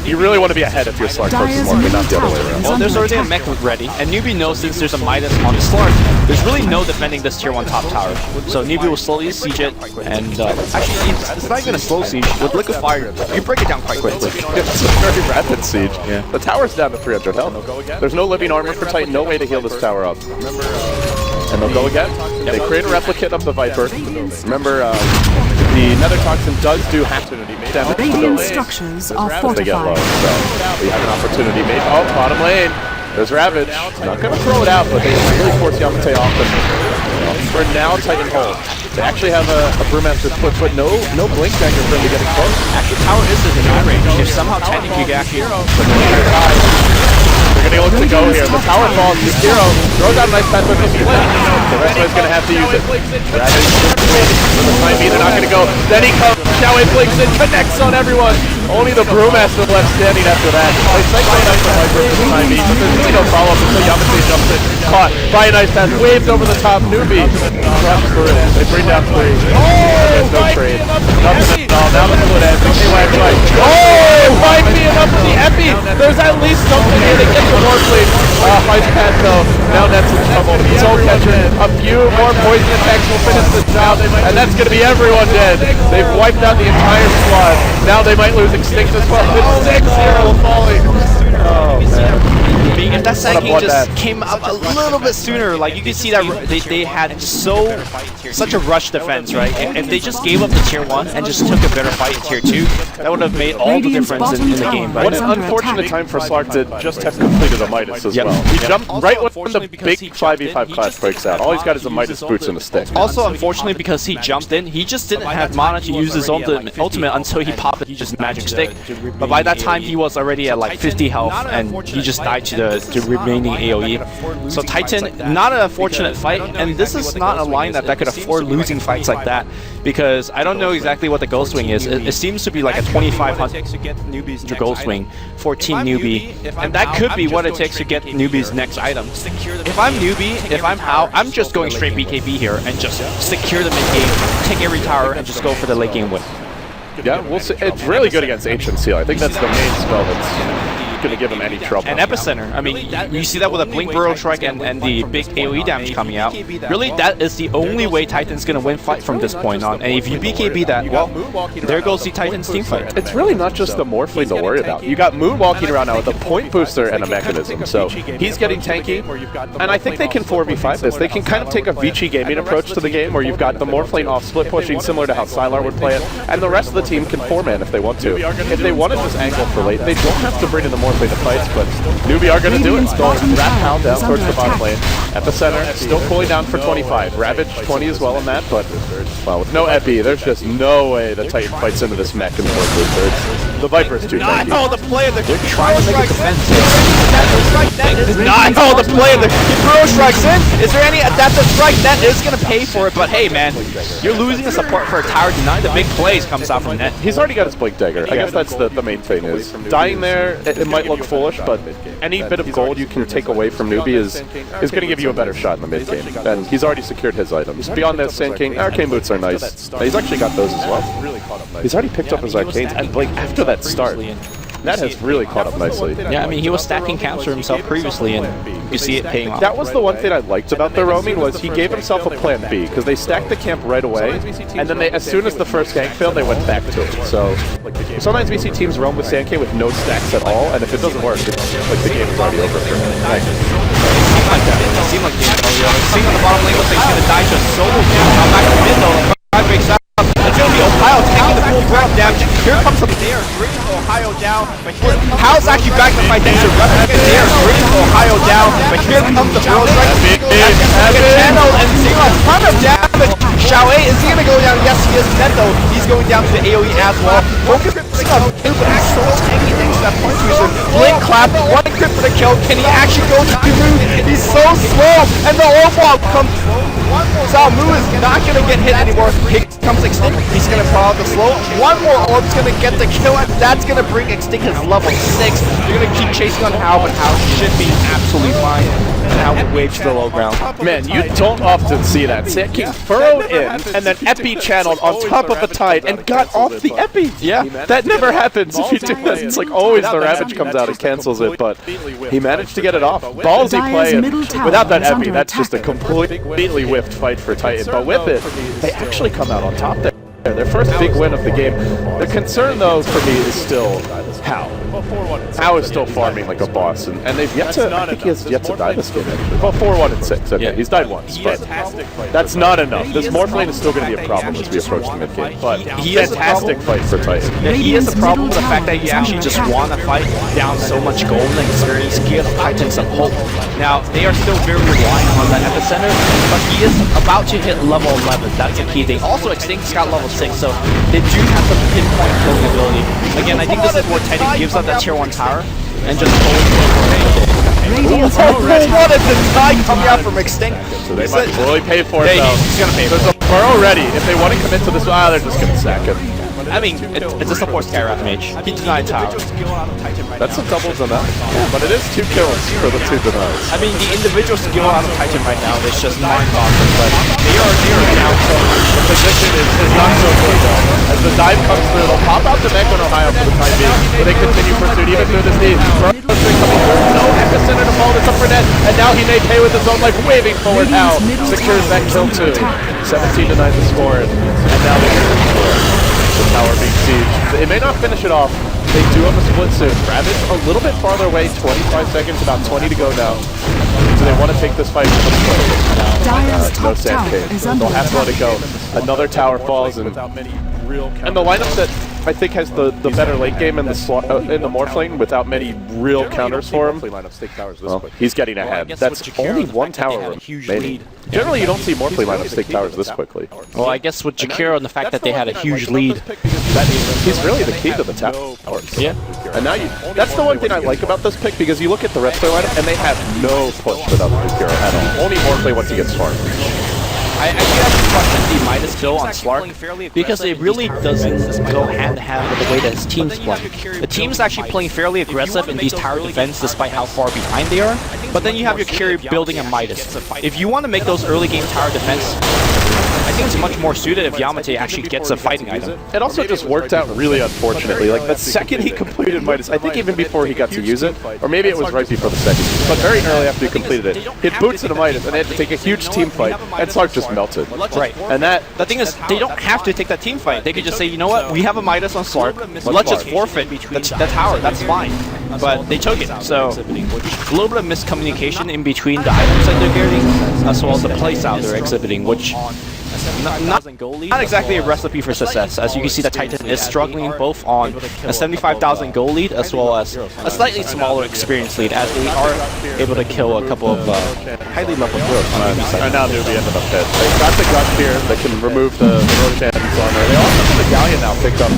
you really want to be ahead if you're Slark versus Morphling, not the other way around. Well, there's already a mech ready, and Newbee knows since there's a Midas on Slark, there's really no defending this tier 1 top tower. So Newbee will slowly siege it, and actually, it's not even a slow siege. With Liquefire, you break it down quite quickly. It's a very rapid siege. Yeah. The tower's down to 300 health. There's no living armor for Titan, no way to heal this tower up. And they'll go again. They create a replicate of the Viper. Remember, the Nether Toxin does do half damage to Radiant structures are if they get low. fortified. So we have an opportunity made. Oh, bottom lane. There's Ravage. Not going to throw it out, but they really force Yamate off. And For now, Titan hold. They actually have a Brewmaster split, but no Blink Dagger for him to get it close. Actually, tower is the deny range. If somehow Titan could actually... They're going to look to go here. The tower falls. The hero throws out a nice pass with the split. The rest of us going to have to use it. Ravage for the time being, they're not going to go. Then he comes. Xiao Wei blinks and connects on everyone. Only the Brewmaster left standing after that. They cycle up the Viper for the time being, but there's really no follow-up until Yamate jumps in. Caught by a nice pass. Waved over the top. Newbee crushed through. They bring down 3. There's no trade. Nothing at all. Now the split ends. Fight being up with the Epi. There's at least something here. They get the Morphling. Nice pass though. Now Net's in trouble. Soul Catcher. A few more poison attacks will finish this out. And that's going to be everyone dead. They've wiped out the entire squad. Now they might lose Extinct as well. It's 6-0 falling. Oh, man. If that Sanking just came up a little bit sooner, like you can see that they had such a rush defense, right? If they just gave up the tier 1 and just took a better fight in tier 2, that would have made all the difference in the game. What an unfortunate time for Slark to just have completed a Midas as well. He jumped right when the big 5v5 clash breaks out. All he's got is a Midas boots and a stick. Also, unfortunately, because he jumped in, he just didn't have mana to use his ultimate until he popped it, just magic stick. But by that time, he was already at like 50 health, and he just died to the remaining AoE. So Titan, not an unfortunate fight, and this is not a line that could afford losing fights like that, because I don't know exactly what the gold swing is. It seems to be like a 2,500 gold swing for Team Newbee, and that could be what it takes to get Newbee's next item. If I'm Newbee, if I'm out, I'm just going straight BKB here and just secure the mid game, take every tower, and just go for the late game win. Yeah, we'll see. It's really good against Ancient Seal. I think that's the main spell that's going to give him any trouble. And Epicenter, I mean, you see that with a Blink Burrow Strike and the big AoE damage coming out. Really, that is the only way Titan's going to win fight from this point on. And if you BKB that, well, there goes the Titan's team fight. It's really not just the Morphling to worry about. You got Moon walking around now with a point booster and a mechanism, so he's getting tanky. And I think they can 4v5 this. They can kind of take a Vici gaming approach to the game, where you've got the Morphling off split pushing, similar to how Sylar would play it, and the rest of the team can 4-man if they want to. If they want to just angle for late, they don't have to bring in the Morphling to fight, but Newbee are going to do it. Going Rat Hound down towards the bottom lane. At the center, still cooling down for 25. Ravage 20 as well on that, but well, with no Epi, there's just no way the Titan fights into this mech and fourth blue thirds. The Viper is too tanky. Oh, the play of the trying to make it defensive. Oh, the play of the Burrow Strikes in. Is there any adaptive strike? That is going to pay for it, but hey, man, you're losing a support for a tower deny. The big plays comes out from net. He's already got his Blink Dagger. I guess that's the main thing is dying there. It might look foolish, but any bit of gold you can take away from Newbee is going to give you a better shot in the mid game. And he's already secured his items. Beyond that, Sanking, Arcane Boots are nice. He's actually got those as well. He's already picked up his Arcanes and Blink after that start. That has really caught up nicely. Yeah, I mean, he was stacking camps for himself previously, and you see it paying off. That was the one thing I liked about their roaming, was he gave himself a plan B, because they stacked the camp right away, and then as soon as the first gank failed, they went back to it. So sometimes we see teams roam with Sankey with no stacks at all, and if it doesn't work, it's like the game is already over for him. It seemed like the seeing on the bottom lane looks like he's going to die to a solo kill. Now back to mid though, the breaks out. It's going to be Ohio taking the full breath damage. Here comes the Dare, bringing Ohio down. But Ohio's actually back to fight next to Dare, bringing Ohio down. But here comes the Burrow Strike. Channel and seeing a ton of damage. Xiao Wei, is he going to go down? Yes, he is. Net though, he's going down to the AoE as well. Focusing on Blue, but he's so tanky thanks to that point booster. Blink clap, one crit for the kill. Can he actually go to Mu? He's so slow, and the overwhelm comes. So Mu is not going to get hit anymore. Here comes Extinct. He's going to follow the slow. One more orb's going to get the kill, and that's going to bring Extinct his level 6. You're going to keep chasing on Hao, but Hao should be absolutely fine. And Hao waves to the low ground. Man, you don't often see that. Sanking furrowed in, and then Epi channeled on top of a Tide and got off the Epi. Yeah. That never happens if you do that. It's like always the Ravage comes out and cancels it, but he managed to get it off. Ballsy play, and without that Epi, that's just a completely whiffed fight for Titan. But with it, they actually come out on top there. Their first big win of the game. The concern, though, for me is still How? Well, 4-1 and 6. How is still farming like a boss, and they've yet to. I think he has yet to die this game. Actually. Well, 4-1 and 6. Okay, Yeah. he's died once, but that's not enough. This Morphlane is still going to be a problem as we approach the mid game. But fantastic fight for Titan. Yeah, he has a problem with the fact that you actually just want to fight down so much gold and experience, give Titan some hope. Now, they are still very reliant on that epicenter, but he is about to hit level 11. That's the key thing. Also, Extinct's got level 6, so they do have some pinpoint killing ability. Again, I think this is where Titan gives up that tier 1 tower and just holds it. What is the tie coming out from Extinct? So they might really pay for it, Yeah, though. he's gonna pay for There's a burrow ready. If they want to commit to this, they're just going to sack him. I mean, it's a support Skywrath mage. He denied tower. That's some doubles on that. But it is 2 kills for the 2 denies. I mean, the individual skill out of Titan right now is just mind-boggling, but they are down. The position is not so good, though. As the dive comes through, they'll pop out to Mech on Ohio for the time being, but they continue pursuit even through this lead. Coming through, no epicenter to fall, it's up for net, and now he may pay with his own, like waving forward now. Secures that kill too. 17-9 the score, and now they get the score. The tower being sieged. It may not finish it off. They do have a split soon. Ravage a little bit farther away, 25 seconds, about 20 to go now. So they want to take this fight from the Dire's no top sand tower cave. is They'll under have to let it go. Another tower falls, and the lineup that I think has the better late game in the Morphling without many real counters for him. Well, he's getting ahead. That's only 1 tower remaining. Generally, you don't see Morphling lineups take towers this quickly. Well, I guess with Jakiro and the fact that they had a huge lead. He's really the key to the towers. Yeah. And now that's the one thing I like about this pick, because you look at the rest of their lineup and they have no push without Jakiro at all. Only Morphling once he gets farmed. I do have to question the Midas kill on Slark, because it really doesn't go hand-to-hand with the way that his team's playing. The team's actually playing fairly aggressive in these tower defense despite how far behind they are, but then you have your carry building a Midas. If you want to make those early game tower defense, I think it's much more suited if Yamate actually gets a fighting item. It also just worked out really unfortunately. Like the second he completed Midas, I think even before he got to use it, or maybe it was right before the second, but very early after he completed it, hit boots into Midas and they had to take a huge team fight, and Slark just melted. Right. And the thing is, they don't have to take that team fight. They could just say, you know what, we have a Midas on Slark, let's just forfeit that tower, that's fine. But they took it, so a little bit of miscommunication in between the items that they're getting, as well as the playstyle they're exhibiting, which not exactly a recipe for success. As you can see, the Titan is struggling both on a 75,000 gold lead as well as a slightly smaller experience lead, as they are able to kill a couple of highly leveled heroes. And now Newbee ended up dead. They got the Gush here that can remove the Roshan's armor. They also have the Galleon now picked up,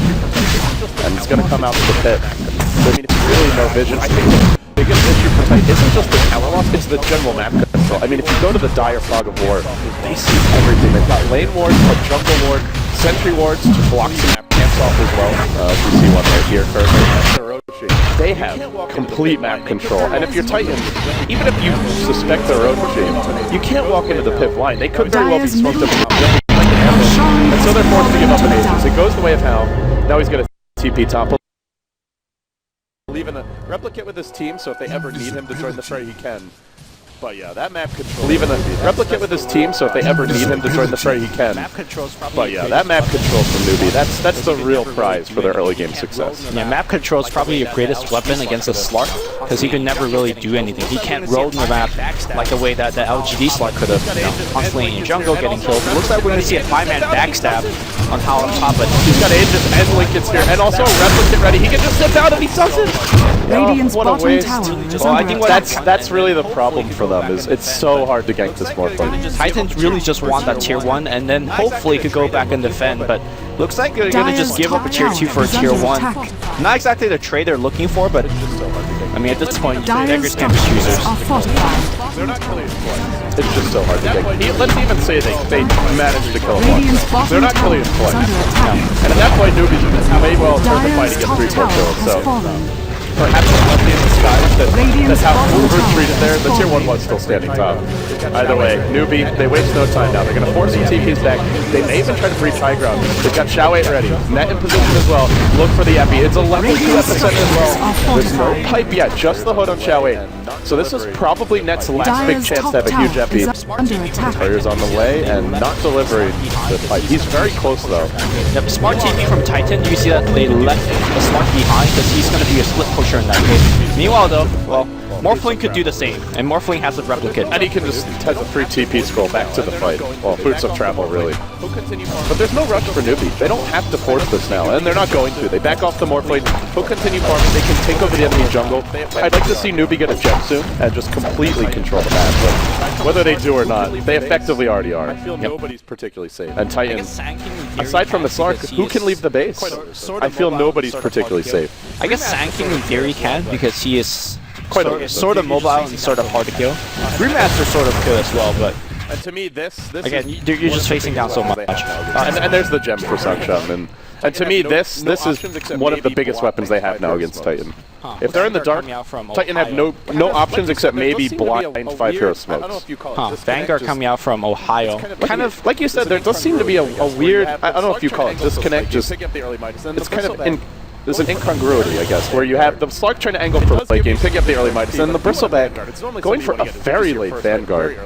and it's going to come out to the pit. So, I mean, it's really no vision. I think the biggest issue for Titan isn't just the tower loss, it's the general map control. I mean, if you go to the dire fog of war, they see everything. They've got lane wards, a jungle ward, sentry wards to block some map camps off as well. You see one right here currently. They have complete map control, and if you're Titan, even if you suspect they're Orochi, you can't walk into the pit blind. They could very well be smoked up and so they're forced to give up an Aegis. It goes the way of Hal. Now he's going to TP top. Leaving a replicate with his team, so if they ever need him to join the fray, he can. But yeah, that map control. Leaving a replicate with his team, so if they ever need him to join the fray, he can. But yeah, that map control from Newbee, that's the real prize for their early game success. Yeah, map control is probably your greatest weapon against a Slark, because he can never really do anything. He can't roam the map like the way that the LGD Slark could have, constantly in jungle getting killed. It looks like we're going to see a 5-man backstab on Hal on top, but he's got Aegis and Linkets here, and also a replicate ready. He can just sit down and he does it! Radiant's What a bottom waste. tower is Well, I under think attack. That's really the problem for them, is it's so hard to gank this Morphling. Titans really just want that tier 1 and then hopefully could go back and defend, but looks like they're going to just give up a tier 2 for a tier 1. Not exactly the trade they're looking for, but I mean at this point, beggars can't be choosers. Are fortified. They're not killing his It's just so hard to gank. Let's even say they managed to kill him Radiant's once. bottom They're not tower killing his is under attack. And at that point, Newbee may well turn the fight Dire's and get top 3 more tower kills. has So fallen. perhaps a lefty in the skies that's how bottom Uber tower treated there. The has tier 1 fallen. was still standing top. Either way, Newbee, they waste no time now. They're going to force some TPs back. They may even try to breach high ground. They've got Xiao 8 ready. Net in position as well. Look for the Epi. It's a level 2 epicenter as well. There's no fortified. pipe yet, just the hood on Xiao Wei. So this is probably Net's last big Dire's chance top to have a huge tower epi. is under attack. Courier's on the way and not delivering the pipe. He's very close though. Yep, smart TP from Titan. You see that they left the smart behind because he's going to be a split pusher in that case. Meanwhile though, well, Morphling could do the same, and Morphling has a replicate. And he can just has a free TP scroll back to the fight. Well, Boots of Travel, really. But there's no rush for Newbee. They don't have to force this now, and they're not going to. They back off the Morphling. He'll continue farming. They can take over the enemy jungle. I'd like to see Newbee get a gem soon and just completely control the map. But whether they do or not, they effectively already are. I feel nobody's particularly safe. And Titan, aside from the Slark, who can leave the base? I feel nobody's particularly safe. I guess Sanking in theory can because he is sort of mobile and sort of hard to kill. Remaster sort of could as well, but And to me, this again, you're just facing down so much. And there's the gem for Sunshine, and to me, this is one of the biggest weapons they have now against Titan. If they're in the dark, Titan have no options except maybe blind 5-hero smokes. Vanguard coming out from Ohio. Kind of like you said, there does seem to be a weird, I don't know if you call it disconnect, just it's kind of there's an incongruity, I guess, where you have the Slark trying to angle for late game, picking up the early Midas, and the Bristleback going for a very late Vanguard.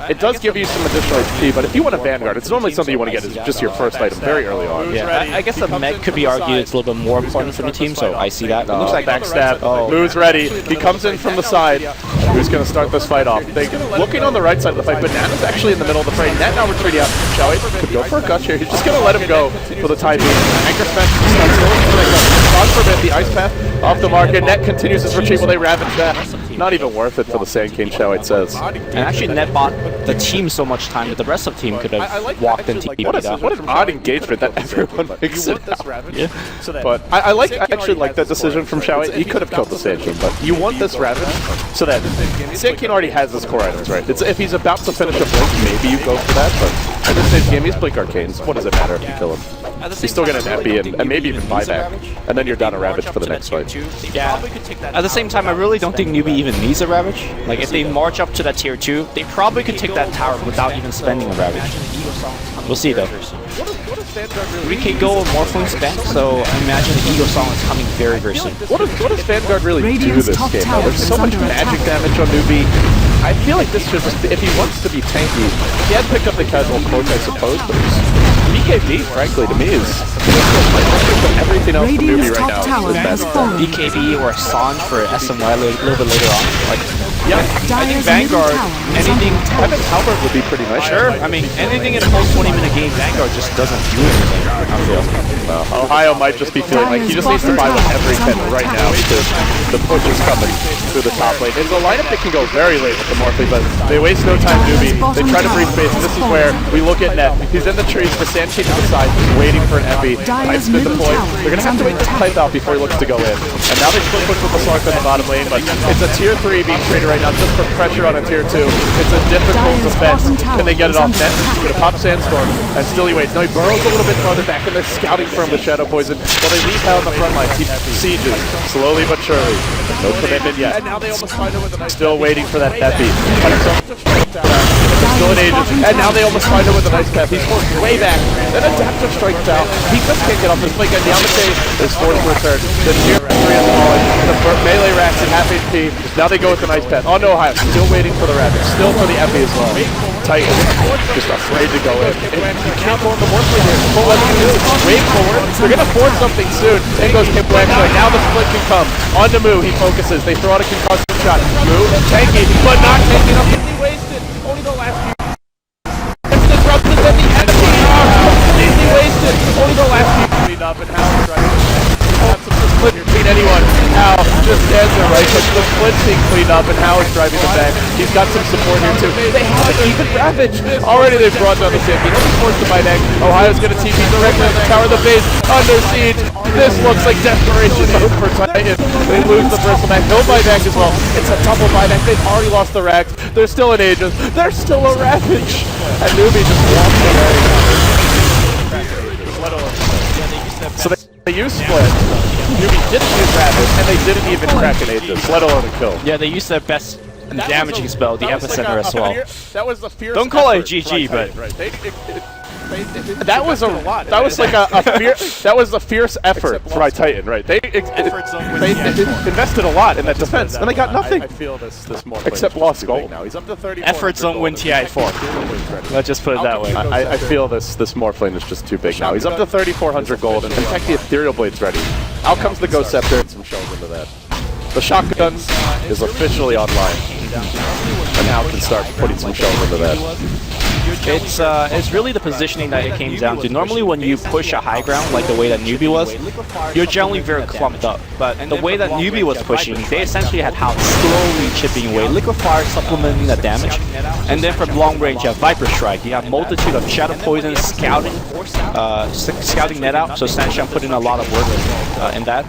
It does give you some additional HP, but if you want a Vanguard, it's normally something you want to get as just your first item very early on. Yeah, I guess the mech could be argued it's a little bit more important for the team, so I see that. It looks like backstab. Moo's ready. He comes in from the side. Who's going to start this fight off? Looking on the right side of the fight, Banana's actually in the middle of the fray. Net now retreating out. Xiao Wei could go for a gush here. He's just going to let him go for the time being. Anchor smash on for a bit. The ice path off the market. Net continues his retreat while they ravage that. Not even worth it for the Sand King, Xiao Wei says. And actually, Net bought the team so much time that the rest of the team could have walked into TP. What an odd engagement that everyone makes it out. Yeah. But I actually like that decision from Xiao Wei. He could have killed the Sand King, but you want this Ravage so that Sand King already has his core items, right? If he's about to finish a blink, maybe you go for that, but in this stage game, he's Blink Arcanes. What does it matter if you kill him? He's still going to Nappy and maybe even buyback, and then you're down a Ravage for the next fight. Yeah. At the same time, I really don't think Newbee even needs a Ravage. Like, if they march up to that tier 2, they probably could take that tower without even spending a Ravage. We'll see, though. 3k gold, Morphling spent, so I imagine the Eagle Song is coming very, very soon. What does Vanguard really Radiant's do this top game? tower There's so is much under magic attack. damage on Newbee. I feel like this should just, if he wants to be tanky, he had picked up the casual cloak, I suppose, but BKB, frankly, to me is everything else from Newbee Radiant's right top now tower is has bad. fallen. BKB or Sanj for SMY a little bit later on. Like, Yeah, I think Dire's Vanguard, middle tower is anything, under I think attack. Halberd would be pretty nice. sure, I mean, anything in a post 20-minute game, Vanguard just doesn't do anything, I feel. Ohio might just be feeling like he just needs to buy whatever he can right now because the push is coming through the top lane. It's a lineup that can go very late with the Morphling, but they waste no time, Newbee. They try to breathe space, and this is where we look at Net. He's in the trees for Sand King to the side, waiting for an epi. Pipe's been deployed. They're going to have to wait this pipe out before he looks to go in. And now they split push with the Slark on the bottom lane, but it's a tier 3 being traded right now just for pressure on a tier 2. It's a difficult defense. Can they get it off Net? He's going to pop Sandstorm, and still he waits. Now he burrows a little bit farther back, and they're scouting for him with Shadow Poison. While they leave out on the front line, he sieges slowly but surely. No commitment yet. Still waiting for that epi. Still in ages. And now they almost find him with a nice path. He's forced way back. Then Adaptive strikes out. He just can't get off this flank. And Yamate is forced to return. The tier 3 is falling. The melee racks at half HP. Now they go with the nice path. Oh no, Ohio. Still waiting for the Ravage. Still for the epi as well. Titan. Just afraid to go in. And you can't go in the Morphling here. But what do you do? Wait forward. They're going to force something soon. In goes Kim Blackstock. Now the split can come. On to Moo. He focuses. They throw out a concussion shot. Moo, tanky, but not tanky enough. He wasted. Only the last few. It's disrupted at the end. Completely wasted. Only the last few. Clean up and how it's right. Split between anyone. How just stands there, right? But the split's being cleaned up and How is driving the back. He's got some support here too. They have an even Ravage. Already they've brought down the Sand King. He's forced to buy back. Ohio's going to TP directly on the tower of the base. Under siege. This looks like desperation mode for Titan. They lose the Bristleback. No buyback as well. It's a double buyback. They've already lost the racks. They're still in Aegis. There's still a Ravage. And Newbee just walks away. So they used Split. Newbee didn't use Ravage, and they didn't even crack an Aegis, let alone a kill. Yeah, they used their best damaging spell, the Epicenter as well. That was the fierce Don't call it effort GG, by but Titan, right? That was a fierce effort by Titan, right? They invested a lot in that defense, and they got nothing. I feel this more except lost gold. Now he's up to 30. Efforts don't win TI4. Let's just put it that way. I feel this Morphling is just too big now. He's up to 3,400 gold, and in fact the Ethereal Blade's ready. Out comes the Ghost Scepter. Some shells into that. The shotgun is officially online, and now can start putting some shells into that. It's really the positioning that it came down to. Normally when you push a high ground like the way that Newbee was, you're generally very clumped up. But the way that Newbee was pushing, they essentially had House slowly chipping away, Liquefire supplementing the damage, and then from long range you have Viper Strike. You have multitude of Shadow Poison scouting scouting net out, so Sanshan put in a lot of work in that.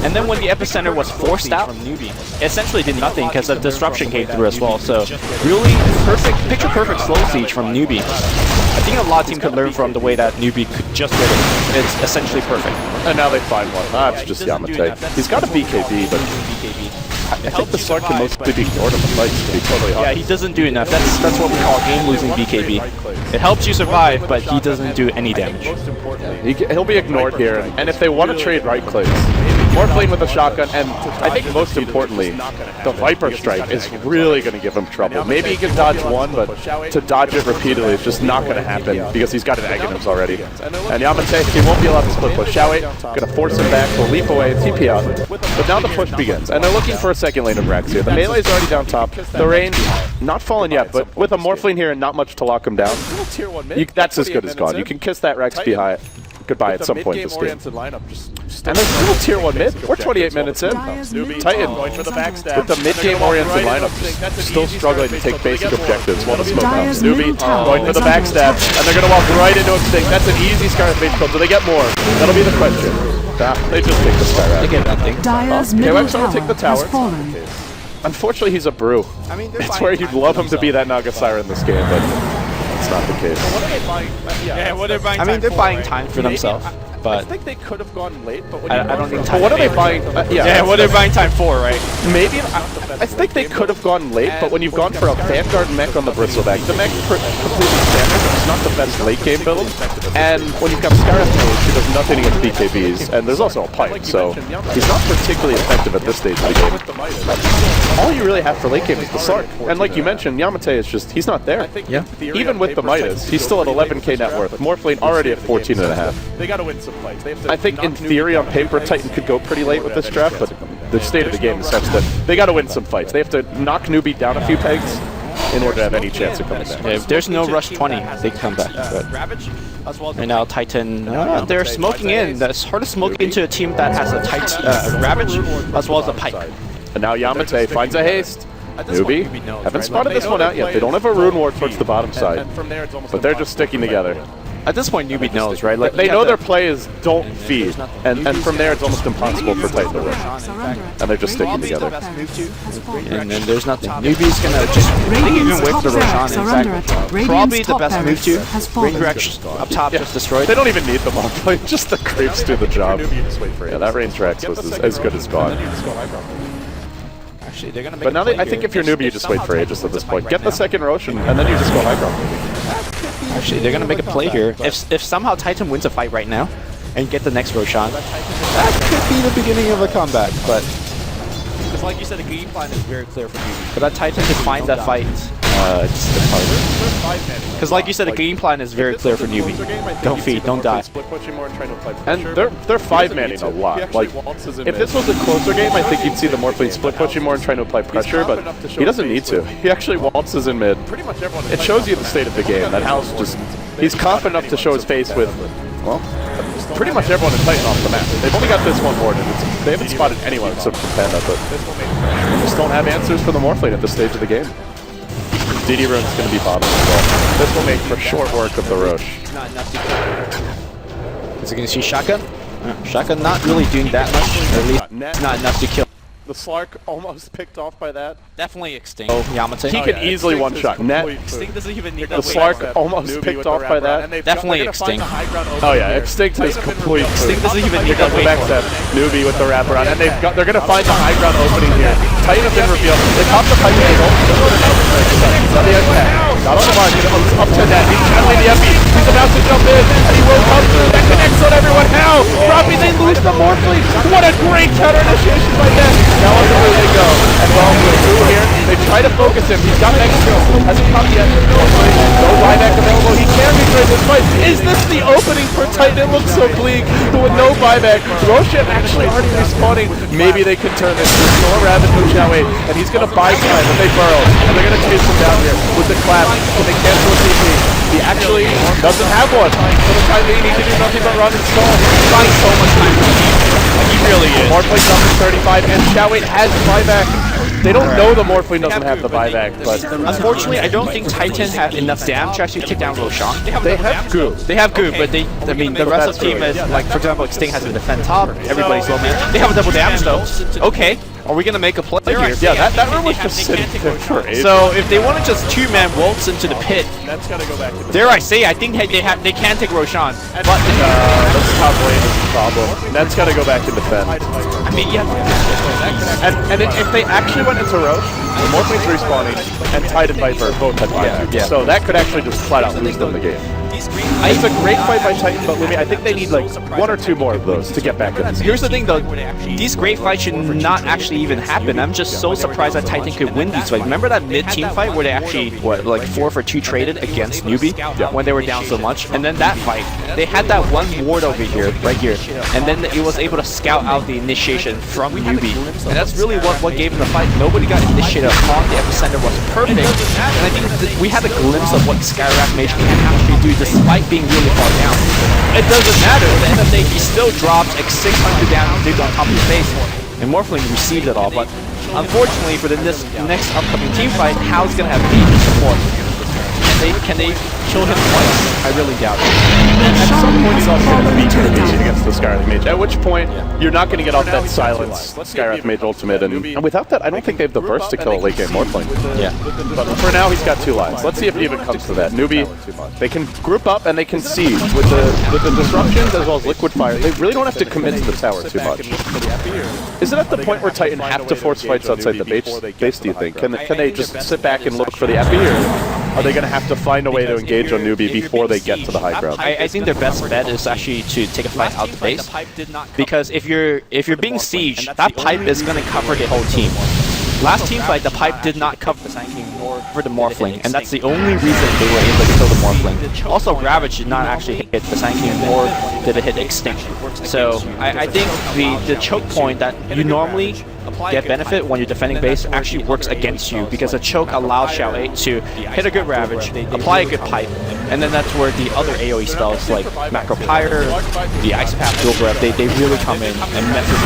And then when the Epicenter was forced out, it essentially did nothing because the disruption came through as well. So really perfect, picture perfect slow siege from Newbee. I think a lot of teams could learn from the way that Newbee could just get it. It's essentially perfect. And now they find one. It's just Yamate. He's got a BKB, but I think the Slark can mostly be ignored in the fights, to be totally honest. Yeah, he doesn't do enough. That's what we call game-losing BKB. It helps you survive, but he doesn't do any damage. He'll be ignored here, and if they want to trade right clicks, Morphling with a shotgun, and I think most importantly, the Viper Strike is really going to give him trouble. Maybe he can dodge one, but to dodge it repeatedly is just not going to happen because he's got an Aghanims already. And Yamate, he won't be allowed to split push. Xiaowei going to force him back, will leap away, TP out. But now the push begins, and they're looking for a second lane of Rax here. The melee is already down top. The range, not fallen yet, but with a Morphling here and not much to lock him down, that's as good as gone. You can kiss that Rax goodbye at some point this game. And there's still tier 1 mid. We're 28 minutes in. Titan with the mid-game oriented lineup, still struggling to take basic objectives while the smoke comes. Newbee going for the backstab, and they're going to walk right into Extinct. That's an easy Scarlet Mage kill. Do they get more? That'll be the question. They just take the Skyrack. They get nothing. Dire's middle tower take the tower. has fallen. Unfortunately, he's a brew. It's where you'd love him to be that Naga Siren in this game, but it's not the case. I mean, they're buying time for themselves, but I think they could have gone late, but I don't think time. what are they buying? What are they buying time for, right? Maybe I think they could have gone late, but when you've gone for a Vanguard mech on the Bristleback, the mech completely standard. It's not the best late game build, and when you've got Scarlet Mage, who does nothing against BKBs, and there's also a pipe, so he's not particularly effective at this stage of the game. All you really have for late game is the Slark, and like you mentioned, Yamate is just—he's not there. Yeah. Even with the Midas, he's still at 11k net worth. Morphling already at 14.5. They got to win some fights. I think in theory, on paper, Titan could go pretty late with this draft, but the state of the game is such that they got to win some fights. They have to knock Newbee down a few pegs in order to have any chance of coming back. Yeah, if there's no rush 20, they can come back. But and now Titan, they're smoking in. It's hard to smoke into a team that has a tight Ravage as well as a pipe. And now Yamate finds a haste. Newbee haven't spotted this one out yet. They don't have a Rune Ward towards the bottom side, but they're just sticking together. At this point, Newbie knows, right? Like they know their play is don't feed, and from there it's almost impossible for Titan to win. And they're just sticking together. And then there's nothing. Newbee's gonna just even wait for the Roshan. In fact, probably the best move to. Range Rex up top just destroyed. They don't even need them on play. Just the creeps do the job. Yeah, that Range Rex was as good as gone. Actually, they're gonna make but now I think if you're Newbee, you just wait for Aegis at this point. Get the second Roshan, and then you just go high ground. Actually, they're gonna make a play here. If somehow Titan wins a fight right now and get the next Roshan, that could be the beginning of a comeback. But because, like you said, the game plan is very clear for Newbee. But that Titan to find that fight, it's harder. Because, like you said, the game plan is very clear for Newbee. Don't feed, don't die. And they're 5-manning a lot. Like, if this was a closer game, I think you'd see the Morphling split pushing more and trying to apply pressure, but he doesn't need to. He actually waltzes in mid. It shows you the state of the game. That House he's confident enough to show his face with, well, pretty much everyone in Titan off the map. They've only got this one board, and they haven't spotted anyone except for Panda, but they just don't have answers for the Morphling at this stage of the game. DD Rune's going to be bottom as well. This will make for short work of the Roche. Is he going to see Shotgun? Shotgun not really doing that much, or at least not enough to kill. The Slark almost picked off by that. Definitely Extinct. Oh, Yamate. He can easily one-shot. Net. Extinct doesn't even need the Slark almost picked off by that. Definitely Extinct. Oh yeah, Extinct is complete. Extinct doesn't even need that backstab. Newbie with the wraparound, and they're going to find the high ground opening here. Titan have been revealed. They pop the pipe angle. Not the impact. Not on the market. Up to that. He's channeling the FE. He's about to jump in, and he will come through. That connects on everyone. How? Robbie, they lose the Morphling. What a great counter initiation by them. Now on the way they go. And well, with Boo here, they try to focus him. He's got next skill. Hasn't come yet. No buyback available. He can recreate this fight. Is this the opening for Titan? It looks so bleak. With no buyback. Roshan actually already respawning. Maybe they can turn this. There's no Rabbit who shall wait. And he's going to buy time if they burrow. And they're going to chase him down here with the clap. Can they cancel a TP? He actually doesn't have one. For the time being, he can do nothing but run and stall. He's buying so much time. He really is. Morphling number 35, and Shao-Wei has buyback. They don't know the Morphling doesn't have the buyback, but unfortunately, I don't think Titan have enough damage to actually take down Roshan. they have Goo. They have Goop, but I mean, the rest of the team is, like, for example, Sting has to defend top, everybody's low man. They have a double damage though. Okay, are we gonna make a play here? Yeah, that room was just sitting there for ages. So if they want to just two-man waltz into the pit, that's gotta go back to dare I say, I think they can take Roshan. But that's top lane is the problem. That's gotta go back to defend. I mean, yeah. And if they actually went into Roche, the Morphling's respawning, and Titan Viper both had buyback. Yeah. So that could actually just flat out lose them the game. It's a great fight by Titan, but Lumi, I think they need like one or two more of those to get back in. Here's the thing though, these great fights should not actually even happen. I'm just so surprised that Titan could win these fights. Remember that mid-team fight where they actually, like 4-for-2 traded against Newbee when they were down so much? And then that fight, they had that one ward over here, right here, and then it was able to scout out the initiation from Newbee. And that's really what gave them the fight. Nobody got initiated upon, the epicenter was perfect, and I think we had a glimpse of what Skyrack Mage can actually do despite being really far down. It doesn't matter, at the end of the day, he still drops like 600 damage on top of his face, and Morphling received it all, but unfortunately for the next upcoming team fight, Hal's gonna have deep support. Can they kill him twice? I really doubt it. At some point he's also going to beat Newbee against the Skyrack Mage, at which point you're not going to get off that silence Skyrack Mage ultimate, and without that I don't think they have the burst to kill a late game Morphling. Yeah. But for now he's got 2 lives. Let's see if it even comes to that. Newbee, they can group up and they can siege with the disruptions as well as liquid fire. They really don't have to commit to the tower too much. Is it at the point where Titan have to force fights outside the base, do you think? Can they just sit back and look for the epi, or are they going to have to find a way to engage on Newbee before they get to the high ground? I think their best bet is actually to take a fight out the base, because if you're being sieged, that pipe is going to cover the whole team. Last team fight, the pipe did not cover the Sand King nor for the Morphling, and that's the only reason they were able to kill the Morphling. Also, Ravage did not actually hit the Sand King, nor did it hit Extinction. So I think the choke point that you normally get benefit when you're defending base actually works against you, because a choke allows Shao-Wei to hit a good Ravage, apply a good pipe, and then that's where the other AoE spells like Macro Pyre, the Ice Path, Dual Breath, they really come in and mess with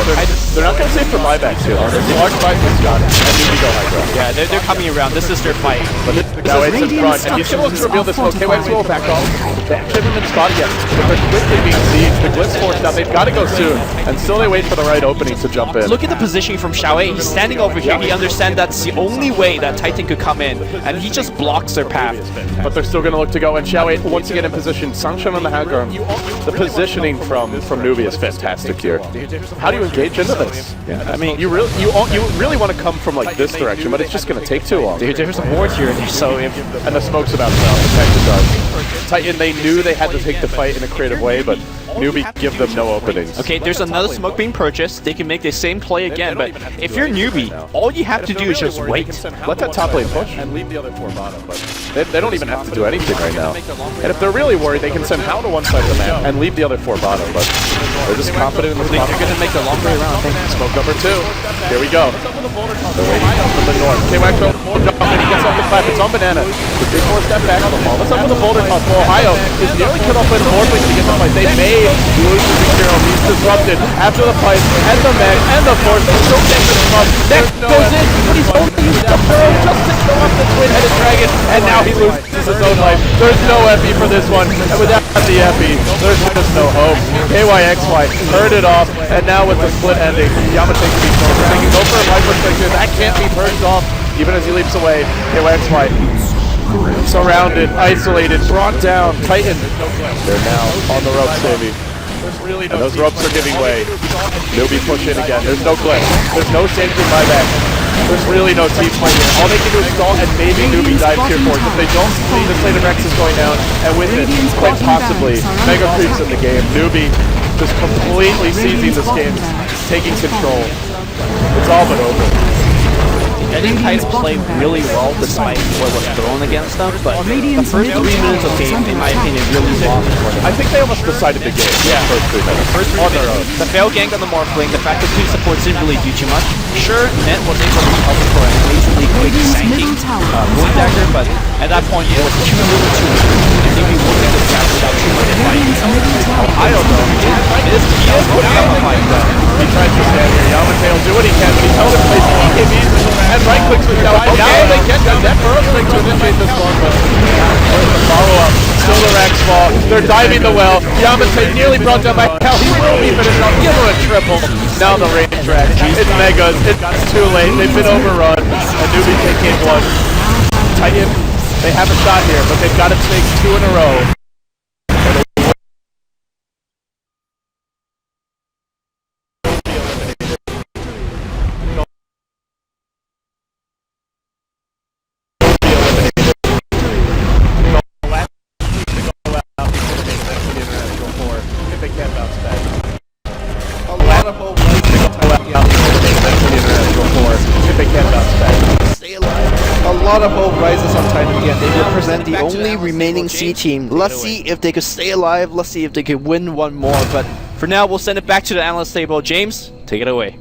the Titan. They're not going to save for buybacks here. There's large buy from Scott, and Newbee go high ground. Yeah, they're coming around. This is their fight. But now it's in front, and he's going to look to reveal this. Okay, Wax will back off. They actually haven't been spotted yet, but they're quickly being sieged. The Glitz forced out. They've got to go soon, and still they wait for the right opening to jump in. Look at the positioning from Shao-Wei. He's standing over here. He understands that's the only way that Titan could come in, and he just blocks their path. But they're still going to look to go, and Shao-Wei once again in position. Sunshine on the high ground. The positioning from Newbee is fantastic here. How do you engage into this? Yeah. I mean, you really want to come from like this direction, but it's just going to take too long. There's a board here, so if and the smoke's about to protect the dark. Titan, they knew they had to take the fight in a creative way, but Newbee give them no openings. Okay, there's another smoke being purchased. They can make the same play again, but if you're Newbee, all you have to do is just wait. Let that top lane push and leave the other 4 bottom. But they don't even have to do anything right now. And if they're really worried, they can send Hao to one side of the map and leave the other 4 bottom. But they're just confident in the spot. They're going to make the long way around. Smoke number 2. Here we go. They're waiting from the north. K-Wax will jump and he gets off the clap. It's on Banana. The big 4 step back on the ball. Let's up with the boulder toss. Ohio is nearly killed off by the Morphling to get the fight. They may lose the Zero. He's disrupted after the fight and the mag and the force. They still can't get him up. Next goes in, but he's only used the burrow just to kill off the twin-headed dragon, and now he loses his own life. There's no epi for this one, and without the epi, there's just no hope. KYXY heard it off, and now with the split ending, Yama takes the control. Thinking, go for a life perspective. That can't be purged off, even as he leaps away. KYXY surrounded, isolated, brought down. Titan, they're now on the ropes, baby. And those ropes are giving way. Newbee push in again. There's no clip. There's no same thing buyback. There's really no team play here. All they can do is stall and maybe Newbee dive tier 4s. If they don't see the Titan Rex is going down, and with it, quite possibly, Mega Creeps in the game. Newbie just completely seizing this game, taking control. It's all but over. I think Titan played really well despite what was thrown against them, but the first 3 minutes of game, in my opinion, really lost for them. I think they almost decided the game. Yeah. First 3 minutes. First 3 on their own. minutes, the fail gank on the Morphling, the fact that 2 supports didn't really do too much. Sure, Net was able to recover for an amazingly quick sanking Moon Dagger, but at that point it was too little too late. And Newbee won't get this gap without too much fight. I don't know. He is putting up a fight though. He tries to stand here. Yamate will do what he can, but he's held in place. EKBs and right clicks with now. Okay. Now they get them. That burrow strike to initiate this one, but the follow-up. Still the Rex fall. They're diving the well. Yamate nearly brought down by hell. He will be finished off. Give him a triple. Now the range track. It's Megas. It's too late. They've been overrun. And Newbee taking one. Titan, they have a shot here, but they've got to take 2 in a row. A lot of hope rises on Titan again. They represent the only remaining C team. Let's see if they could stay alive. Let's see if they could win one more. But For now, we'll send it back to the analyst table. James, take it away.